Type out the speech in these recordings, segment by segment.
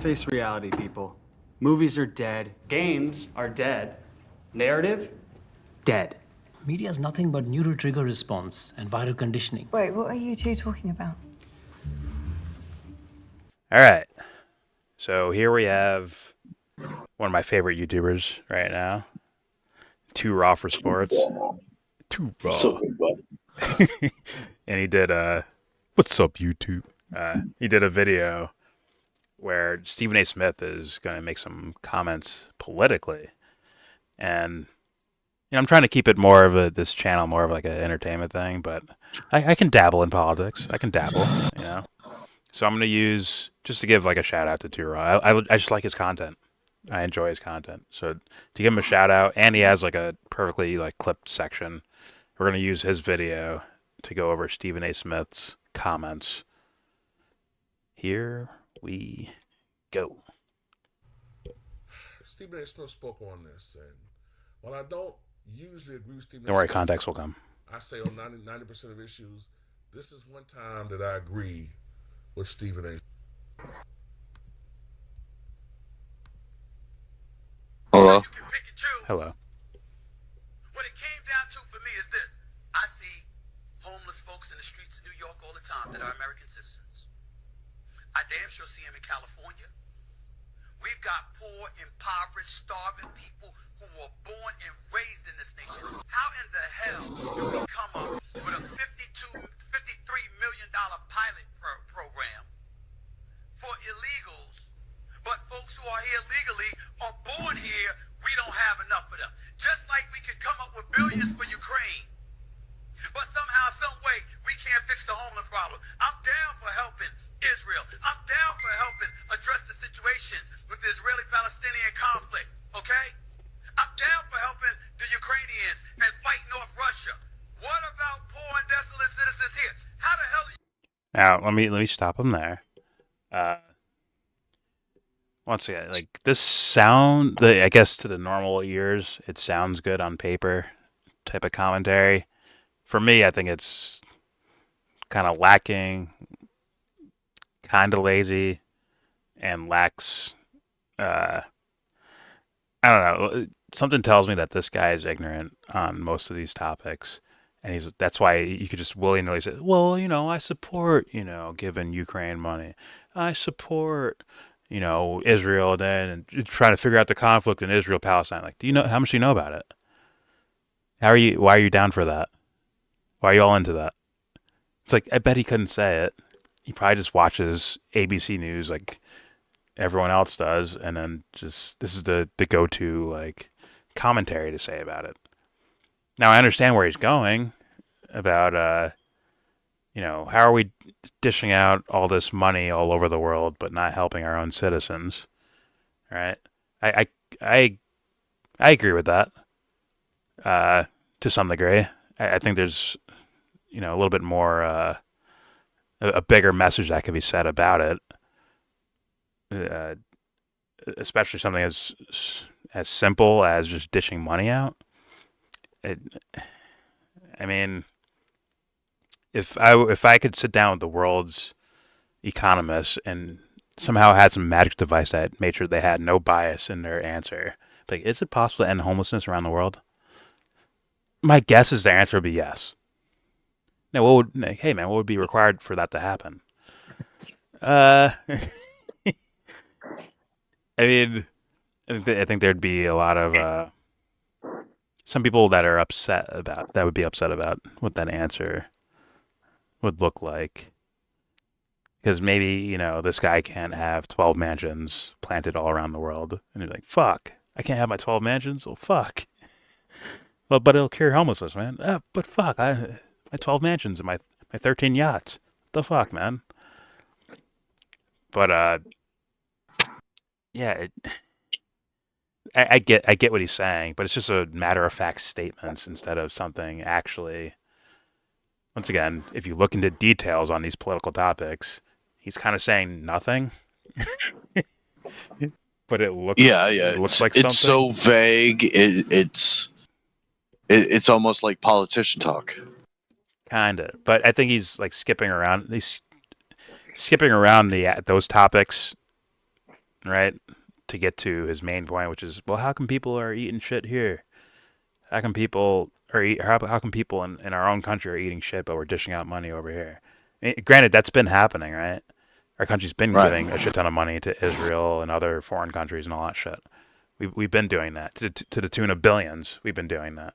Face reality, people. Movies are dead. Games are dead. Narrative? Dead. Media is nothing but neural trigger response and viral conditioning. Wait, what are you two talking about? All right. So here we have one of my favorite YouTubers right now. Too Raw for Sports. Too Raw. So good, bud. And he did what's up, YouTube? He did a video where Stephen A. Smith is going to make some comments politically. And I'm trying to keep it more of this channel more of like an entertainment thing, but I can dabble in politics. I can dabble. So I'm going to use, just to give like a shout out to Tura. I just like his content. I enjoy his content. So to give him a shout out, and he has like a perfectly like clipped section, we're going to use his video to go over Stephen A. Smith's comments. Here we go. Stephen A. Smith spoke on this, and while I don't usually agree with Stephen A. Don't worry, Smith, context will come. I say on 90% of issues, this is one time that I agree with Stephen A. Hello? You can pick and choose. Hello. What it came down to for me is this. I see homeless folks in the streets of New York all the time that are American citizens. I damn sure see them in California. We've got poor, impoverished, starving people who were born and raised in this nation. How in the hell do we come up with a $53 million pilot program for illegals, but folks who are here legally are born here, we don't have enough of them. Just like we could come up with billions for Ukraine, but somehow, some way, we can't fix the homeless problem. I'm down for helping Israel. I'm down for helping address the situations with the Israeli-Palestinian conflict, okay? I'm down for helping the Ukrainians and fight North Russia. What about poor and desolate citizens here? How the hell do you... Now let me stop him there. Once again, like this sound, I guess to the normal ears, it sounds good on paper, type of commentary. For me, I think it's kind of lacking, kind of lazy, and lacks. I don't know. Something tells me that this guy is ignorant on most of these topics, and that's why you could just willy-nilly say, "Well, I support, giving Ukraine money. I support." Israel, and trying to figure out the conflict in Israel, Palestine. Like, do you know how much you know about it? Why are you down for that? Why are you all into that? It's like, I bet he couldn't say it. He probably just watches ABC News like everyone else does, and then just, this is the go-to, like, commentary to say about it. Now, I understand where he's going about, how are we dishing out all this money all over the world, but not helping our own citizens? Right? I agree with that to some degree. I think there's a little bit more a bigger message that could be said about it, especially something as simple as just dishing money out. If I could sit down with the world's economists and somehow had some magic device that made sure they had no bias in their answer, like, is it possible to end homelessness around the world? My guess is the answer would be yes. Now, what would be required for that to happen? I think there'd be a lot of some people that would be upset about what that answer would look like, because maybe this guy can't have 12 mansions planted all around the world, and you're like, fuck, I can't have my 12 mansions. Well, fuck. Well, but it'll cure homelessness, man. But fuck, my 12 mansions and my 13 yachts. What the fuck, man? But yeah, I get what he's saying, but it's just a matter of fact statements instead of something actually. Once again, if you look into details on these political topics, he's kind of saying nothing. But it looks It looks like something. It's so vague. It's almost like politician talk. Kinda, but I think he's like skipping around. He's skipping around those topics right? To get to his main point, which is, well, how come people are eating shit here? How come people how come people in our own country are eating shit, but we're dishing out money over here? Granted, that's been happening, right? Our country's been Right. giving a shit ton of money to Israel and other foreign countries and all that shit. We've been doing that to the tune of billions. We've been doing that,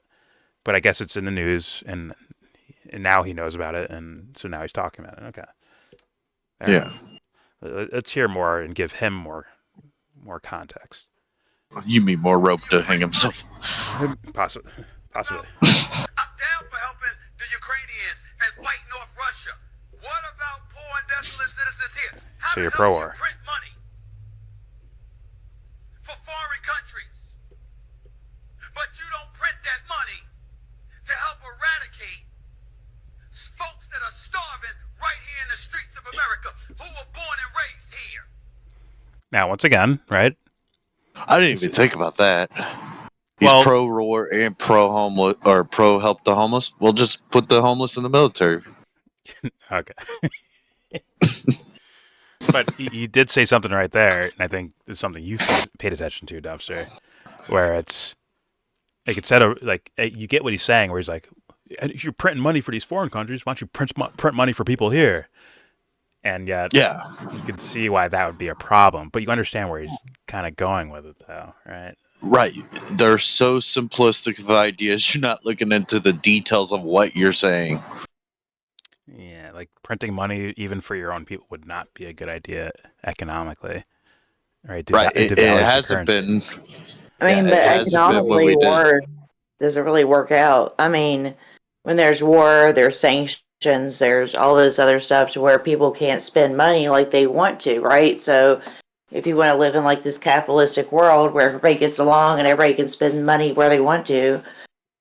but I guess it's in the news, and now he knows about it, and so now he's talking about it. Okay. Fair Yeah. enough. Let's hear more and give him more context. You mean more rope to hang himself? Possibly. I'm down for helping the Ukrainians and fighting off Russia. What about poor and desolate citizens here? How So the you're hell do pro-war. you print money for foreign countries, but you don't print that money to help eradicate folks that are starving right here in the streets of America who were born and raised here? Now, once again, right? I didn't even think about that. He's Well- pro war and pro homeless or pro help the homeless. We'll just put the homeless in the military. Okay. But he did say something right there, and I think it's something you've paid attention to, Duffster, where it's like instead of like you get what he's saying, where he's like, if you're printing money for these foreign countries, why don't you print money for people here? And yet, Yeah. you can see why that would be a problem. But you understand where he's kind of going with it, though, right? Right. They're so simplistic of ideas. You're not looking into the details of what you're saying. Yeah, like printing money even for your own people would not be a good idea economically, right? Right. It devalue your hasn't currency. been. I mean, Yeah, but it hasn't been what economically, we did. war doesn't really work out. I mean, when there's war, there's sanctions, there's all this other stuff to where people can't spend money like they want to, right? So if you want to live in like this capitalistic world where everybody gets along and everybody can spend money where they want to,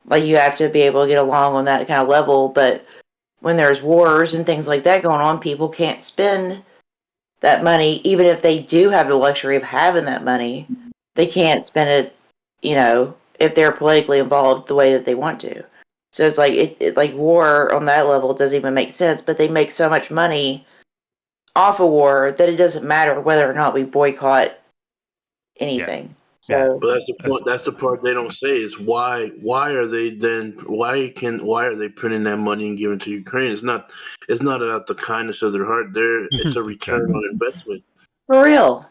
like you have to be able to get along on that kind of level. But when there's wars and things like that going on, people can't spend that money, even if they do have the luxury of having that money. They can't spend it, you know, if they're politically involved the way that they want to. So it's like it like war on that level doesn't even make sense. But they make so much money off of war that it doesn't matter whether or not we boycott anything. So But that's the point. That's the part they don't say is why are they then why are they printing that money and giving it to Ukraine? It's not out the kindness of their heart. It's a return on investment. for real.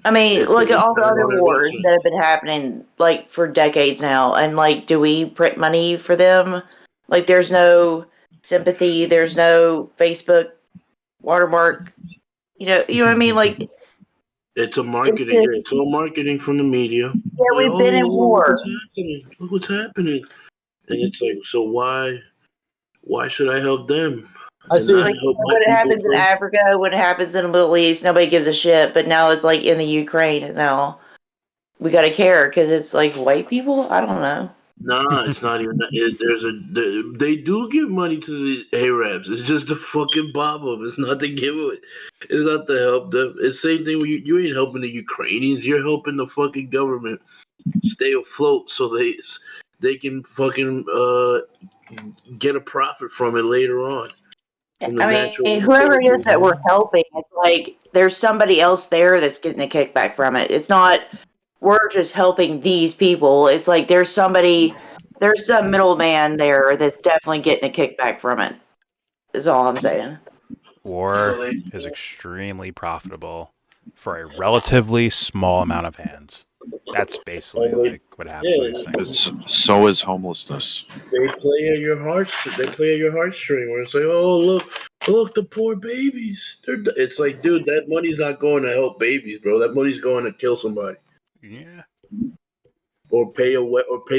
I mean, It's look at all the a other return on wars investment. that have been happening like for decades now, and like, do we print money for them? Like, there's no sympathy. There's no Facebook watermark. You know what I mean? Like, It's a marketing. It's all marketing from the media. yeah, we've been in war. Look what's happening. And it's like, so why should I help them? I see. Like, when it happens in Africa. Africa, when it happens in the Middle East, nobody gives a shit. But now it's like in the Ukraine. Now we gotta care because it's like white people. I don't know. Nah, it's not even that. They do give money to the Arabs. It's just to fucking bob them. It's not to give it. It's not to help them. It's the same thing when you ain't helping the Ukrainians. You're helping the fucking government stay afloat so they can fucking get a profit from it later on. From the I natural mean, whoever it is that resources. we're helping, it's like there's somebody else there that's getting a kickback from it. It's not we're just helping these people. It's like there's some middleman there that's definitely getting a kickback from it. Is all I'm saying. War is extremely profitable for a relatively small amount of hands. That's basically like what happens with these things. So is homelessness. They play at your heart. They play at your heartstring. Where it's like, oh look, the poor babies. It's like, dude, that money's not going to help babies, bro. That money's going to kill somebody. Yeah. Or pay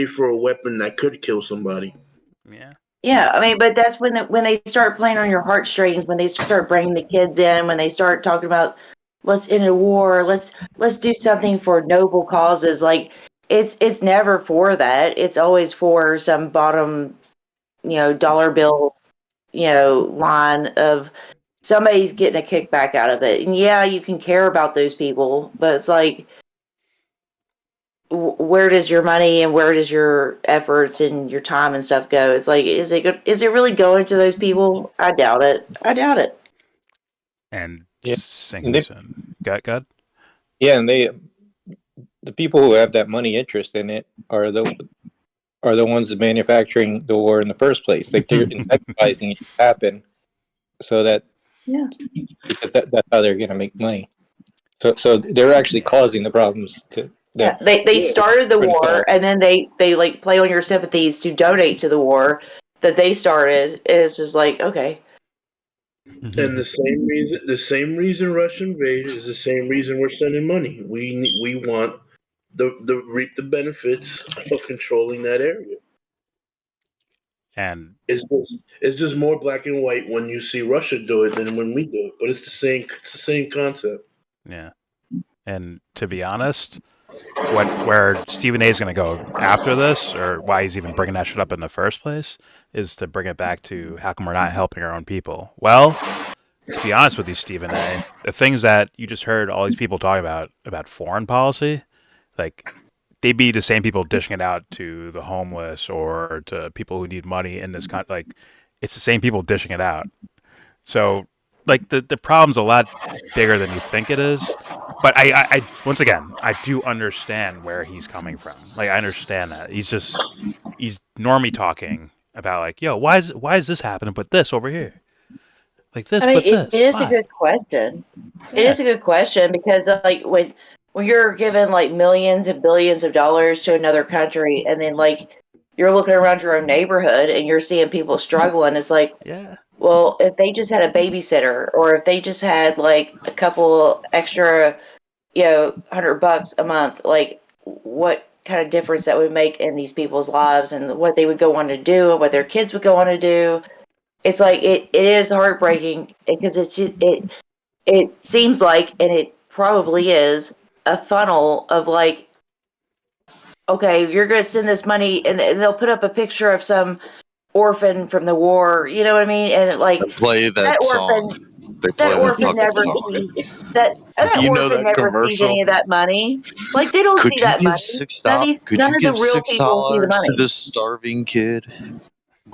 for a weapon that could kill somebody. Yeah. Yeah, I mean, but that's when they start playing on your heartstrings, when they start bringing the kids in, when they start talking about let's end a war, let's do something for noble causes. Like it's never for that. It's always for some bottom, dollar bill, line of somebody's getting a kickback out of it. And yeah, you can care about those people, but it's like, where does your money and where does your efforts and your time and stuff go? It's like, is it really going to those people? I doubt it. And Yeah. sinking soon. Got. Yeah, and the people who have that money interest in it are the ones that manufacturing the war in the first place. Like they're incentivizing it to happen so that because that's how they're going to make money. So they're actually causing the problems to. Yeah, they started the war, and then they like play on your sympathies to donate to the war that they started. It's just like, okay. And the same reason Russia invaded is the same reason we're sending money. We want the reap the benefits of controlling that area. And it's just more black and white when you see Russia do it than when we do it. But it's the same concept. yeah, and to be honest, where Stephen A is going to go after this, or why he's even bringing that shit up in the first place, is to bring it back to how come we're not helping our own people. Well, to be honest with you, Stephen A, the things that you just heard all these people talk about foreign policy, like they'd be the same people dishing it out to the homeless or to people who need money in this country. Like it's the same people dishing it out. So like the problem's a lot bigger than you think it is. But I once again, I do understand where he's coming from. Like I understand that he's normie talking about like, yo, why is this happening? But this over here, like this, I mean, but this. it is Why? a good question. Yeah. It is a good question because like when you're given like millions and billions of dollars to another country, and then like you're looking around your own neighborhood and you're seeing people struggling, it's like, Yeah. well, if they just had a babysitter, or if they just had like a couple extra, $100 a month, like what kind of difference that would make in these people's lives and what they would go on to do and what their kids would go on to do. It's like it is heartbreaking because it seems like, and it probably is, a funnel of like, okay, you're going to send this money, and they'll put up a picture of some orphan from the war, you know what I mean? And like Play that song. They play that that orphan fucking never song. sees that You know orphan that never sees commercial? any of that money. Like they don't Could see you that give money. Could None you of the give real people see the $6 to money. this starving kid?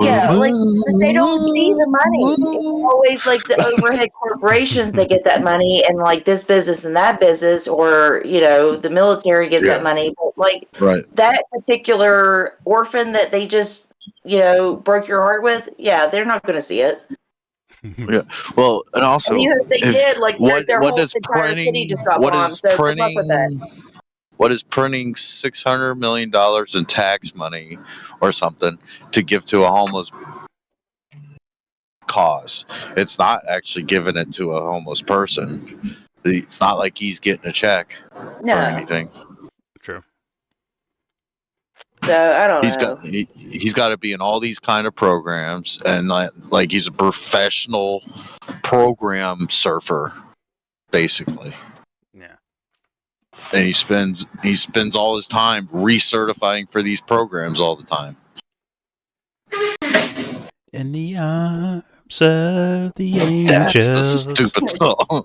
Yeah, like they don't see the money. It's always like the overhead corporations that get that money, and like this business and that business, or the military gets that money. But like Right. that particular orphan that they just broke your heart with, yeah, they're not going to see it. Yeah. Well, and also, And even if they did, like their what whole does entire city just got what bombed. is So good luck with that. what is printing $600 million in tax money or something to give to a homeless cause? It's not actually giving it to a homeless person. It's not like he's getting a check No. for anything. True. So I don't know. He's got to be in all these kind of programs, and like he's a professional program surfer, basically. Yeah. And he spends all his time recertifying for these programs all the time. In the arms of the angels. That's the stupid song.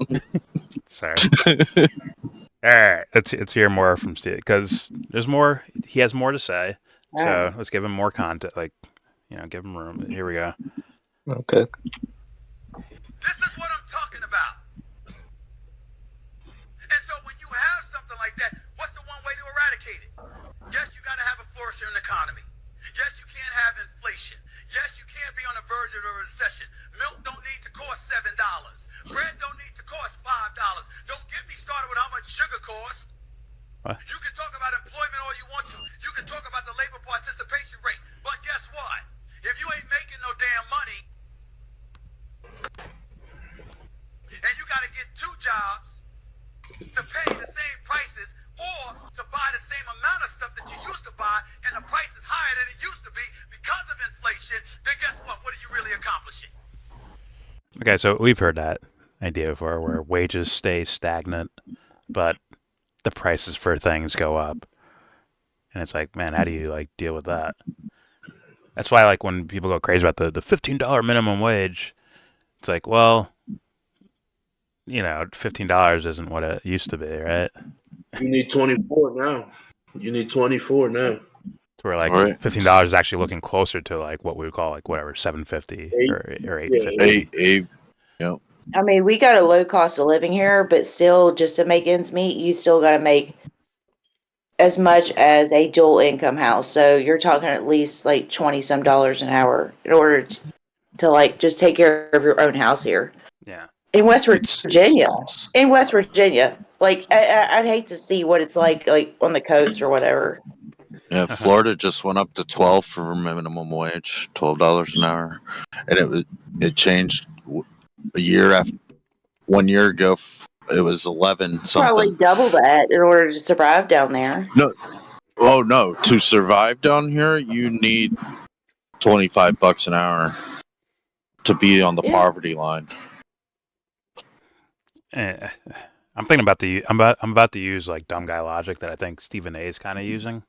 Sorry. All right, let's hear more from Steve because there's more. He has more to say. So let's give him more content. Like, give him room. Here we go. Okay. This is what I'm talking about. And so when you have something like that, what's the one way to eradicate it? Yes, you got to have a flourishing economy. Yes, you can't have inflation. Yes, you can't be on the verge of a recession. Milk don't need to cost $7. Bread don't need to cost $5. Don't get me started with how much sugar costs. What? You can talk about employment all you want to. You can talk about the labor participation rate. But guess what? If you ain't making no damn money, and you got to get 2 jobs to pay the same prices or to buy the same amount of stuff that you used to buy, and the price is higher than it used to be because of inflation, then guess what? What are you really accomplishing? Okay, so we've heard that idea before, where wages stay stagnant, but the prices for things go up, and it's like, man, how do you deal with that? That's why when people go crazy about the $15 minimum wage, it's like, well, $15 isn't what it used to be, right? You need 24 now. To where $15 is actually looking closer to what we would call $7.50 or $8.50. I mean, we got a low cost of living here, but still, just to make ends meet, you still got to make as much as a dual income house. So you're talking at least like 20 some dollars an hour in order to like just take care of your own house here Yeah. in West It's Virginia. In West Virginia, like I'd hate to see what it's like on the coast or whatever. yeah. Florida just went up to 12 for minimum wage, $12 an hour, and it changed a year after 1 year ago. It was 11 Probably something. double that in order to survive down there. No, oh no! To survive down here, you need $25 an hour to be on the Yeah. poverty line. I'm thinking about I'm about to use like dumb guy logic that I think Stephen A is kind of using.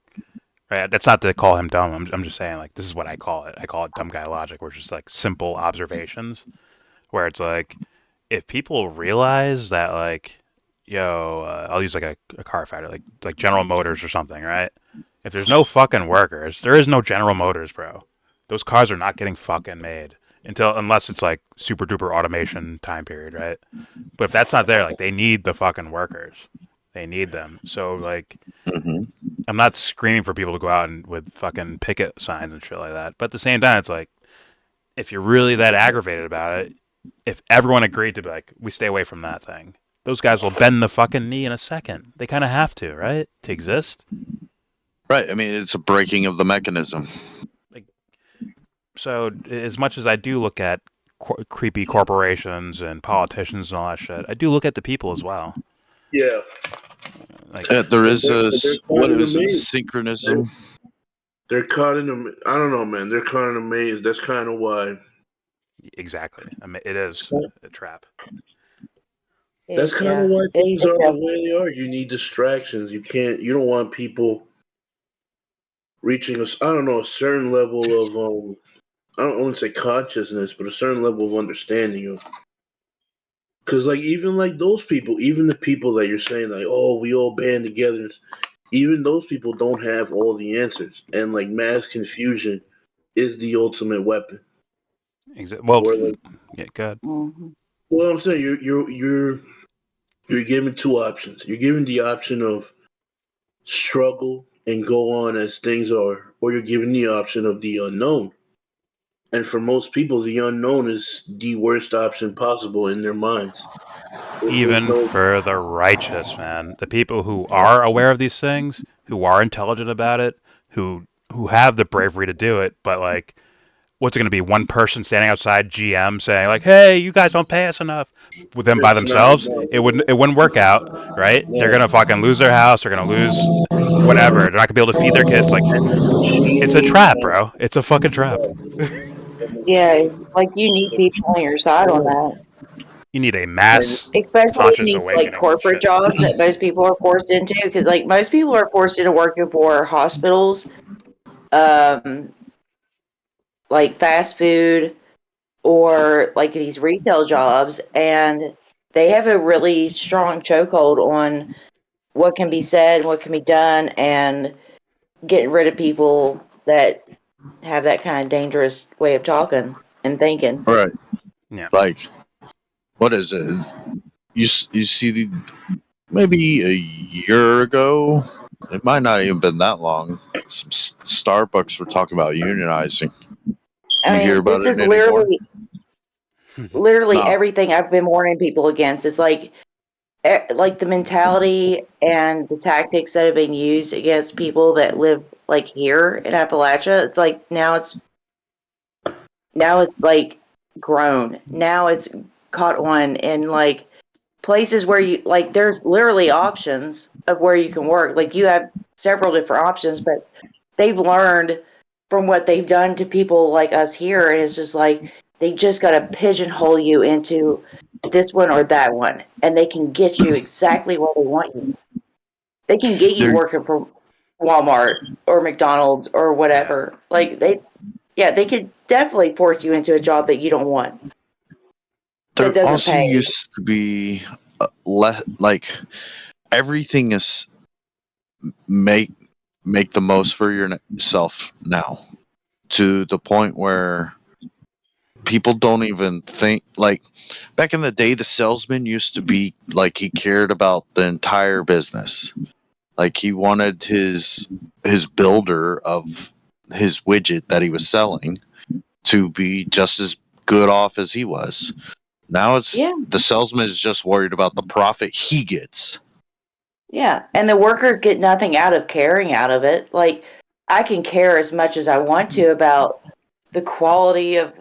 Right? That's not to call him dumb. I'm just saying like this is what I call it. I call it dumb guy logic, where it's just like simple observations, where it's like if people realize that like I'll use like a car fighter like General Motors or something, right? If there's no fucking workers, there is no General Motors, bro. Those cars are not getting fucking made unless it's like super duper automation time period, right? But if that's not there, like they need the fucking workers. They need them. So like I'm not screaming for people to go out and with fucking picket signs and shit like that. But at the same time, it's like if you're really that aggravated about it, if everyone agreed to be like, we stay away from that thing, those guys will bend the fucking knee in a second. They kind of have to, right? To exist. Right. I mean, it's a breaking of the mechanism. So as much as I do look at creepy corporations and politicians and all that shit, I do look at the people as well. Yeah. Like, There is what is it? maze. Synchronism. They're caught in a. I don't know, man. They're caught in a maze. That's kind of why. exactly. I mean, it is a trap. That's kind of why things are the way they are. You need distractions. You can't. You don't want people reaching a. I don't know, a certain level of I wouldn't say consciousness, but a certain level of understanding of. Because like even like those people, even the people that you're saying like, oh, we all band together, even those people don't have all the answers, and like mass confusion is the ultimate weapon. Well, like, yeah, good. Well, I'm saying you're given two options. You're given the option of struggle and go on as things are, or you're given the option of the unknown. And for most people, the unknown is the worst option possible in their minds. Even for the righteous, man, the people who are aware of these things, who are intelligent about it, who have the bravery to do it, but like, what's it going to be? One person standing outside GM saying like, "Hey, you guys don't pay us enough," with them by themselves, it wouldn't work out, right? They're gonna fucking lose their house. They're gonna lose whatever. They're not gonna be able to feed their kids. Like, it's a trap, bro. It's a fucking trap. Yeah, like you need people on your side on that. You need a mass Especially conscious these awakening. like corporate jobs that most people are forced into, because like most people are forced into working for hospitals, like fast food, or like these retail jobs, and they have a really strong chokehold on what can be said, what can be done, and getting rid of people that have that kind of dangerous way of talking and thinking. Right. Yeah. Like, what is it? You see maybe a year ago, it might not even been that long, some Starbucks were talking about unionizing. You hear about this it is anymore? literally No. everything I've been warning people against. It's like the mentality and the tactics that have been used against people that live like here in Appalachia. It's like now it's like grown. Now it's caught on in like places where you like there's literally options of where you can work. Like you have several different options, but they've learned from what they've done to people like us here, and it's just like they just got to pigeonhole you into this one or that one, and they can get you exactly where they want you. They can get you working for Walmart or McDonald's or whatever. Like they could definitely force you into a job that you don't want. There also used to be like everything is make the most for yourself now, to the point where people don't even think like back in the day. The salesman used to be like he cared about the entire business. Like he wanted his builder of his widget that he was selling to be just as good off as he was. Now it's Yeah. the salesman is just worried about the profit he gets. Yeah, and the workers get nothing out of caring out of it. Like, I can care as much as I want to about the quality of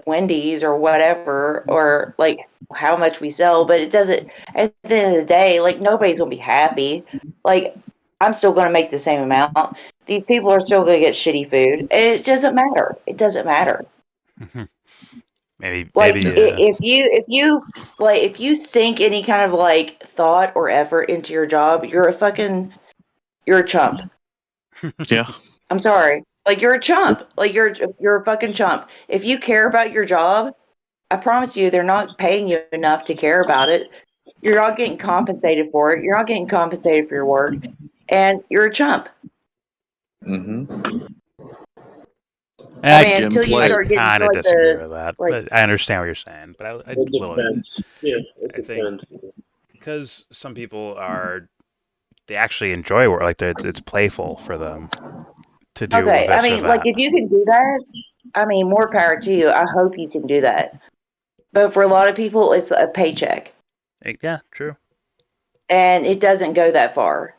Wendy's or whatever, or like how much we sell, but it doesn't. At the end of the day, like nobody's gonna be happy. Like, I'm still gonna make the same amount. These people are still gonna get shitty food. It doesn't matter. It doesn't matter. Maybe Like maybe if you sink any kind of like thought or effort into your job, you're a chump. Yeah. I'm sorry. Like you're a chump. Like you're a fucking chump. If you care about your job, I promise you they're not paying you enough to care about it. You're not getting compensated for it. You're not getting compensated for your work. And you're a chump. Mm-hmm. I mean, until you Gameplay. start getting kind to, of like, disagree the with that, like but I understand what you're saying. But I It little depends. Yeah, it I think- depends. because some people they actually enjoy work, like it's playful for them to do okay. this I mean, or like that. if you can do that, I mean, more power to you. I hope you can do that. But for a lot of people, it's a paycheck. Yeah, true. And it doesn't go that far.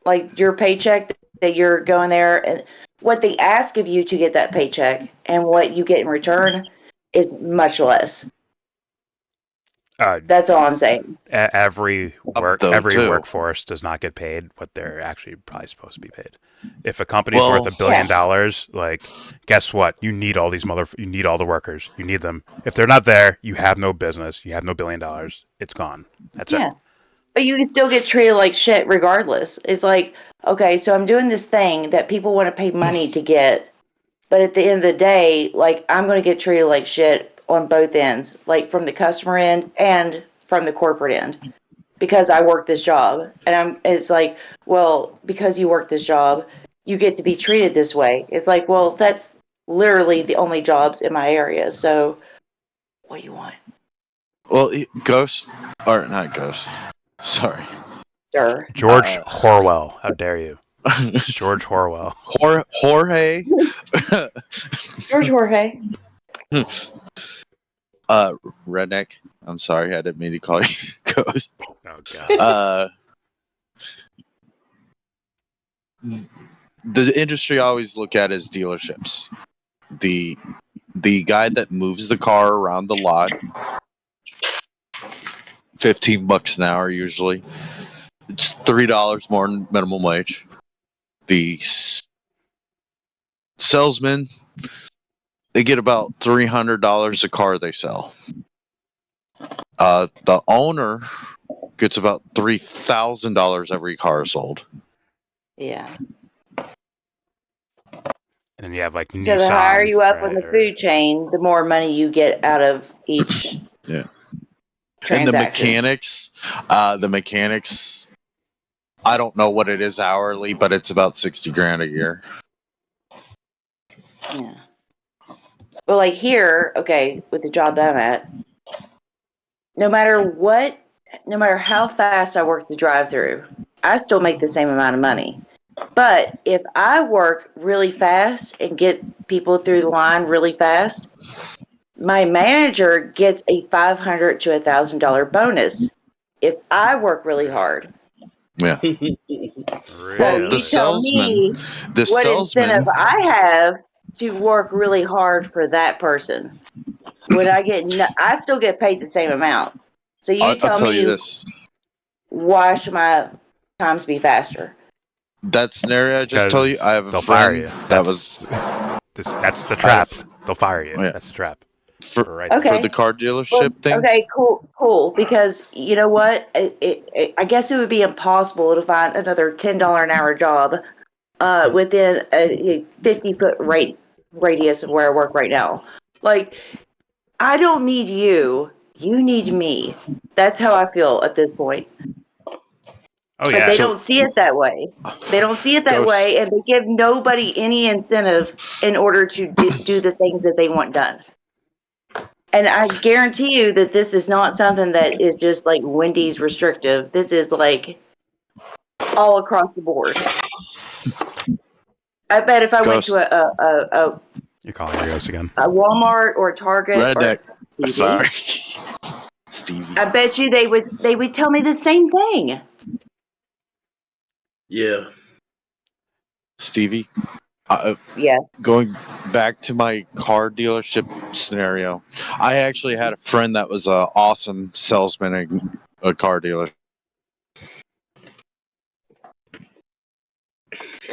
Like your paycheck that you're going there, and what they ask of you to get that paycheck and what you get in return is much less. That's all I'm saying. Every though, too. workforce does not get paid what they're actually probably supposed to be paid. If a company's worth Well- $1 billion, like, guess what? You need all these you need all the workers. You need them. If they're not there, you have no business. You have no $1 billion. It's gone. That's Yeah. it. But you can still get treated like shit regardless. It's like, okay, so I'm doing this thing that people want to pay money to get, but at the end of the day, like I'm going to get treated like shit on both ends, like from the customer end and from the corporate end, because I work this job. And it's like, well, because you work this job, you get to be treated this way. It's like, well, that's literally the only jobs in my area. So what do you want? Well, Ghost or not Ghost. Sorry. Sure. George Orwell. How dare you? George Orwell. Jorge. George Jorge. Redneck. I'm sorry, I didn't mean to call you Ghost. Oh god. The industry I always look at is dealerships. The guy that moves the car around the lot, $15 an hour usually. It's $3 more than minimum wage. The salesman, they get about $300 a car they sell. The owner gets about $3,000 every car sold. Yeah. And then you have like So Nissan. the higher you up on right, the or- food chain, the more money you get out of each Yeah. transaction. And the mechanics, I don't know what it is hourly, but it's about 60 grand a year. Yeah. Well, like here, okay, with the job that I'm at, no matter how fast I work the drive-through, I still make the same amount of money. But if I work really fast and get people through the line really fast, my manager gets a $500 to $1,000 bonus if I work really hard. Yeah. Really? Well, You tell me the what salesman, incentive I have to work really hard for that person. Would I get? I still get paid the same amount. So you I'll tell tell me you this. why should my times be faster? That scenario I just told you, I have a They'll fire friend you. that was That's the trap. They'll fire you. Yeah. That's the trap. for, Right. Okay. for the car dealership thing. Okay, cool. Because you know what? I guess it would be impossible to find another $10 an hour job within a 50-foot radius of where I work right now. Like, I don't need you. You need me. That's how I feel at this point. Oh But yeah. they don't see it that way. They don't see it that Ghost. way, and they give nobody any incentive in order to do the things that they want done. And I guarantee you that this is not something that is just like Wendy's restrictive. This is like all across the board. I bet if I went Ghost. to You're calling your ghost again. a Walmart or a Target Redneck. or TV, Sorry. Stevie. I bet you they would tell me the same thing. Yeah. Stevie. Yeah. Going back to my car dealership scenario, I actually had a friend that was an awesome salesman at a car dealer.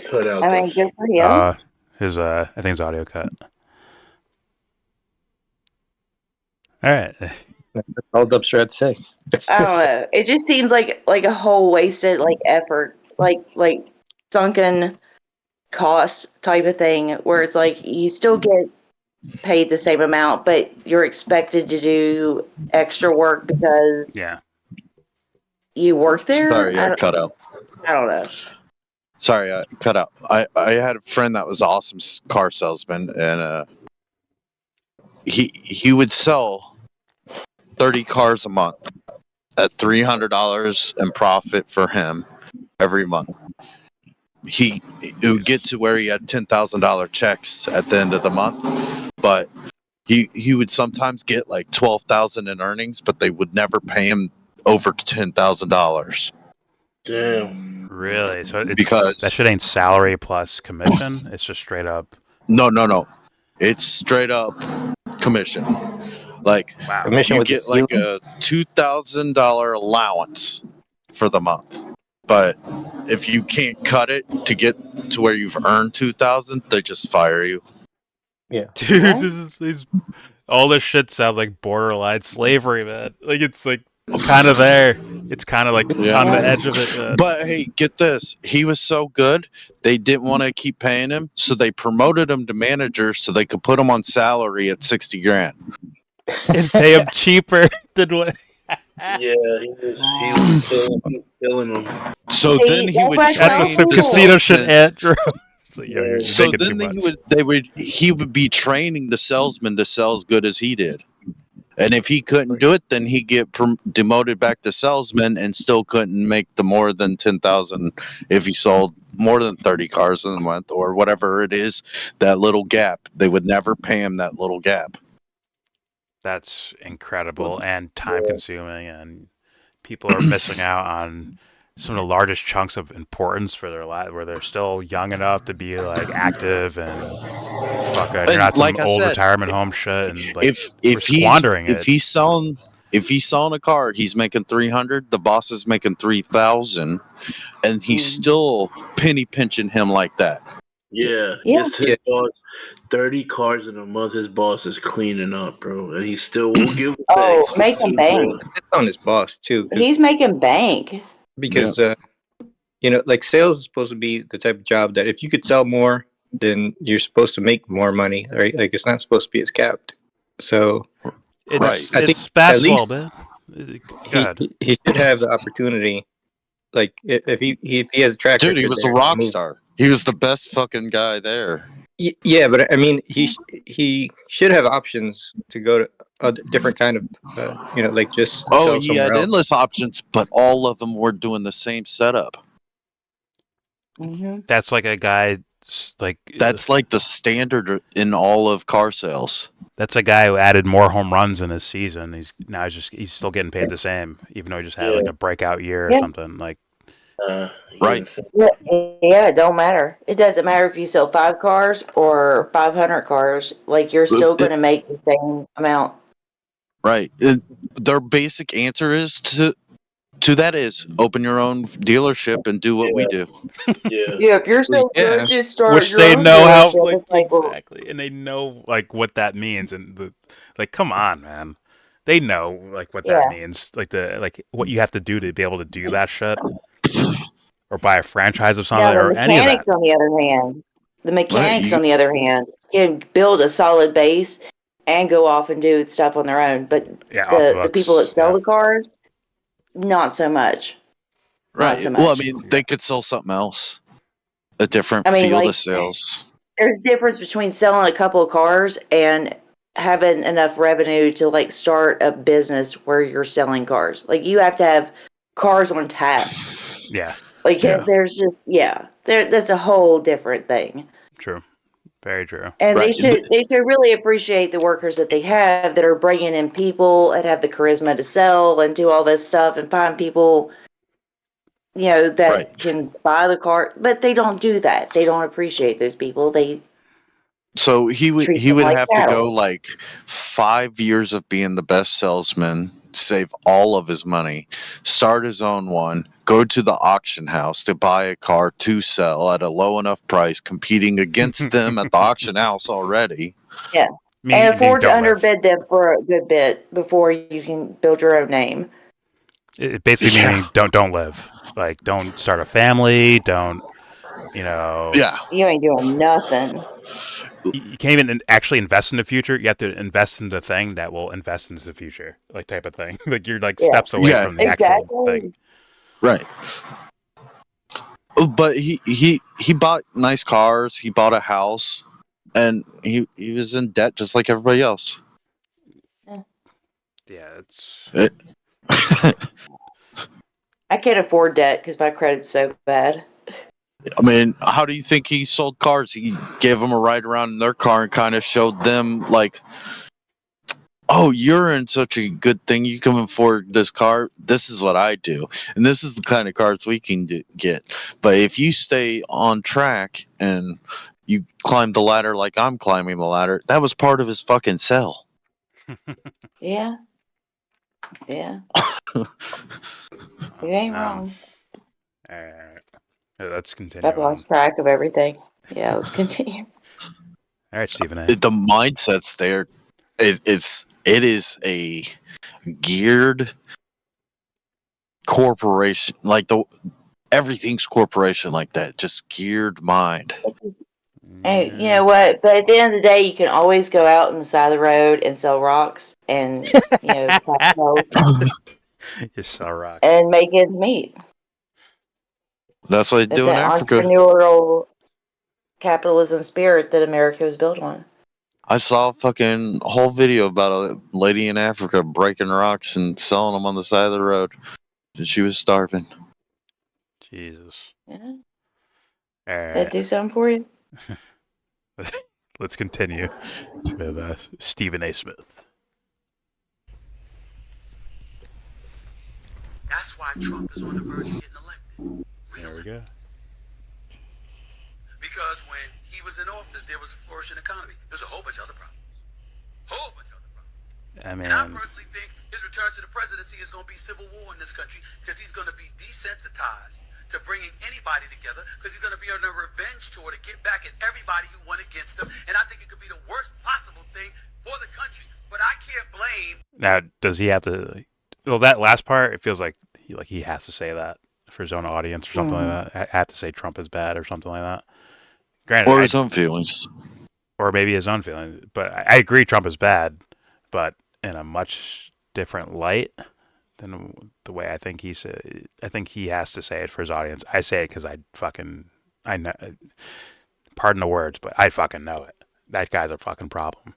Cut out. I mean, good for him. I think his audio cut. All right. That's all Dubster had to say. I don't know. It just seems like a whole wasted like effort, like sunken cost type of thing, where it's like you still get paid the same amount, but you're expected to do extra work because Yeah. you work there. Sorry, I cut out. I don't know. Sorry, I cut out. I had a friend that was an awesome car salesman, and he would sell 30 cars a month at $300 in profit for him every month. It would get to where he had $10,000 checks at the end of the month, but he would sometimes get like $12,000 in earnings, but they would never pay him over $10,000. Damn. Really? So it's, Because that shit ain't salary plus commission. It's just straight up. No. It's straight up commission. Like Wow. Commission you with the get like ceiling? a $2,000 allowance for the month, but if you can't cut it to get to where you've earned $2,000, they just fire you. Dude, What? all this shit sounds like borderline slavery, man. Like it's kind of there. It's kind of like Yeah. on the edge of it, man. But hey, get this. He was so good, they didn't want to keep paying him, so they promoted him to manager so they could put him on salary at $60,000. And pay him cheaper than what. Yeah, he was killing them. So See, then he that's would why That's Right. some train casino shit, salesmen. Andrew. So, yo, you're So thinking too then much. he would be training the salesman to sell as good as he did. And if he couldn't do it, then he'd get demoted back to salesman and still couldn't make the more than 10,000 if he sold more than 30 cars in a month or whatever it is. That little gap, they would never pay him that little gap. That's incredible and time consuming, and people are missing out on some of the largest chunks of importance for their life, where they're still young enough to be like active and fucking. You're And not some like I old said, retirement home shit, and like if we're squandering it. he's selling a car, he's making 300. The boss is making 3,000, and he's still penny pinching him like that. Yeah. Yeah. Yes, his boss, 30 cars in a month. His boss is cleaning up, bro, and he still will give. Oh, thanks. making bank. It's on his boss too, He's making bank. because like sales is supposed to be the type of job that if you could sell more, then you're supposed to make more money, right? Like it's not supposed to be as capped. So It's, Right. I think it's basketball, least man. Go ahead. he should have the opportunity. Like if he has a track Dude, he record was a there, rock move. star. He was the best fucking guy there. Yeah, but I mean, he should have options to go to a different kind of, like just Oh, sell he somewhere had else. endless options, but all of them were doing the same setup. Mm-hmm. That's like a guy, like That's like the standard in all of car sales. that's a guy who added more home runs in his season. He's still getting paid the same, even though he just had like a breakout year or Yeah. something. Like Right. Yeah, it don't matter. It doesn't matter if you sell 5 cars or 500 cars. Like you're still going to make the same amount. Right. Their basic answer is to that is open your own dealership and do what we do. Yeah. Yeah, if you're so Yeah. good, just start which your they own know how dealership. like It's like, well, exactly, and they know like what that means, and like come on, man, they know like what that means, like what you have to do to be able to do that shit, or buy a franchise of something, now or the any of that. mechanics, on the other hand, Right, on the other hand, can build a solid base and go off and do stuff on their own. But Yeah, off the people that books, sell yeah. the cars, not so much. Right. so Well, I much. mean, they could sell something else. A different I mean, field like- of sales. There's a difference between selling a couple of cars and having enough revenue to like start a business where you're selling cars. Like you have to have cars on tap. Yeah, Like Yeah. there's just that's a whole different thing. true. Very true. And Right. they should really appreciate the workers that they have that are bringing in people and have the charisma to sell and do all this stuff and find people, that Right. can buy the car. But they don't do that. They don't appreciate those people. They So he would treat them like have to go cattle. like 5 years of being the best salesman, save all of his money, start his own one, go to the auction house to buy a car to sell at a low enough price, competing against them at the auction house already. Yeah. And afford to underbid them for a good bit before you can build your own name. It basically Yeah. meaning don't live. Like, don't start a family. Don't, Yeah. You ain't doing nothing. You can't even actually invest in the future. You have to invest in the thing that will invest into the future, like type of thing. Like you're like Yeah. steps away Yeah. from the actual thing. Right. But he bought nice cars, he bought a house, and he was in debt just like everybody else. Yeah, it's I can't afford debt because my credit's so bad. I mean, how do you think he sold cars? He gave them a ride around in their car and kind of showed them, like, oh, you're in such a good thing. You can afford this car. This is what I do. And this is the kind of cars we can get. But if you stay on track and you climb the ladder like I'm climbing the ladder, that was part of his fucking sell. Yeah. Yeah. You ain't wrong. all right. Let's continue. I've lost track of everything. Yeah, let's continue. All right, Stephen A. The mindset's there. It is a geared corporation, like everything's corporation like that, just geared mind. Hey, you know what? But at the end of the day, you can always go out on the side of the road and sell rocks and, pack shells You sell rock. and make ends meet. That's what they It's do in an Africa. entrepreneurial capitalism spirit that America was built on. I saw a fucking whole video about a lady in Africa breaking rocks and selling them on the side of the road. And she was starving. Jesus. Yeah. All Did right. it do something for you? Let's continue with Stephen A. Smith. That's why Trump is on the verge of getting elected. There we go. Because when he was in office, there was a flourishing economy. There's a whole bunch of other problems. I mean, And I personally think his return to the presidency is going to be civil war in this country because he's going to be desensitized to bringing anybody together because he's going to be on a revenge tour to get back at everybody who went against him. And I think it could be the worst possible thing for the country. But I can't blame. now does he have to? Well, that last part, it feels like he has to say that for his own audience or something like that. I have to say Trump is bad or something like that. Granted, Or his own feelings. or maybe his own feelings. But I agree, Trump is bad, but in a much different light than the way I think I think he has to say it for his audience. I say it because I know. Pardon the words, but I fucking know it. That guy's a fucking problem.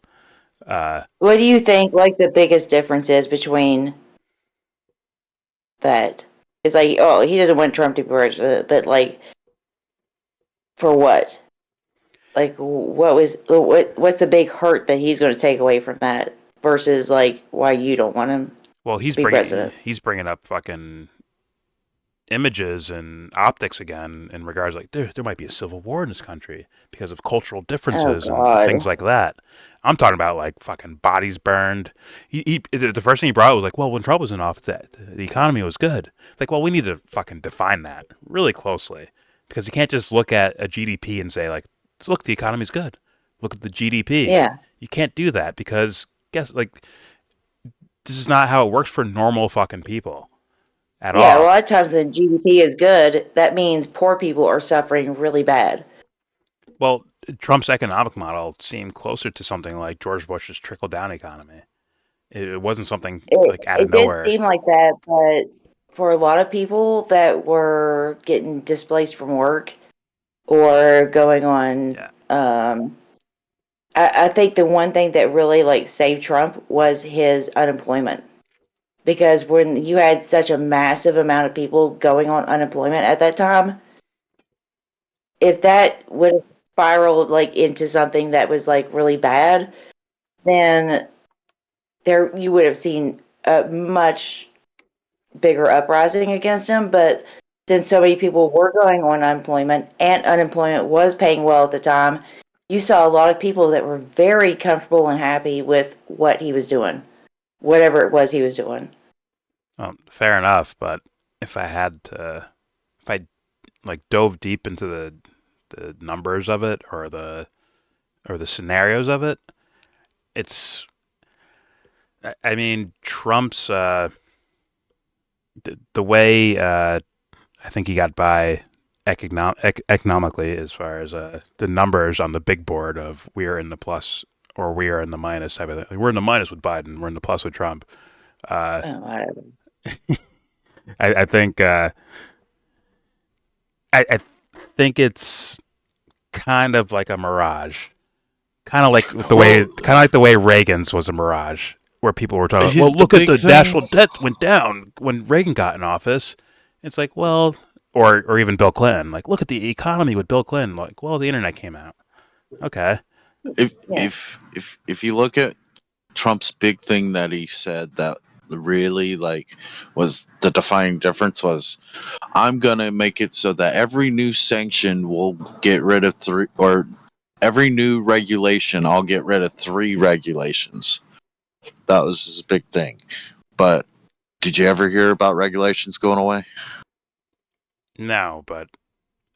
What do you think, like, the biggest difference is between that? It's like, oh, he doesn't want Trump to be president, but, like, for what? Like, what's the big hurt that he's going to take away from that versus, like, why you don't want him Well, to be president? he's bringing up fucking images and optics again in regards like there might be a civil war in this country because of cultural differences and things like that. I'm talking about like fucking bodies burned. The first thing he brought was like, well, when Trump was in office, the economy was good. Like, well, we need to fucking define that really closely because you can't just look at a GDP and say like, look, the economy's good. Look at the GDP. Yeah. You can't do that because this is not how it works for normal fucking people at all. Yeah, a lot of times when GDP is good, that means poor people are suffering really bad. Well, Trump's economic model seemed closer to something like George Bush's trickle-down economy. It wasn't something like out of nowhere. It did seem like that, but for a lot of people that were getting displaced from work or going on I think the one thing that really like saved Trump was his unemployment. Because when you had such a massive amount of people going on unemployment at that time, if that would have spiraled like into something that was like really bad, then there you would have seen a much bigger uprising against him. But since so many people were going on unemployment and unemployment was paying well at the time, you saw a lot of people that were very comfortable and happy with what he was doing, whatever it was he was doing. Fair enough, but if I like dove deep into the numbers of it or the scenarios of it, it's I mean Trump's the way I think he got by economically as far as the numbers on the big board of we are in the plus or we are in the minus type of thing. Like, we're in the minus with Biden, we're in the plus with Trump. Whatever. I think I think it's kind of like a mirage, kind of like the way Reagan's was a mirage, where people were talking. Well, look at the national debt went down when Reagan got in office. It's like, well, or even Bill Clinton. Like, look at the economy with Bill Clinton. Like, well, the internet came out. Okay. If you look at Trump's big thing that he said that really like was the defining difference was, I'm gonna make it so that every new sanction will get rid of 3, or every new regulation I'll get rid of 3 regulations. That was his big thing. But did you ever hear about regulations going away? No, but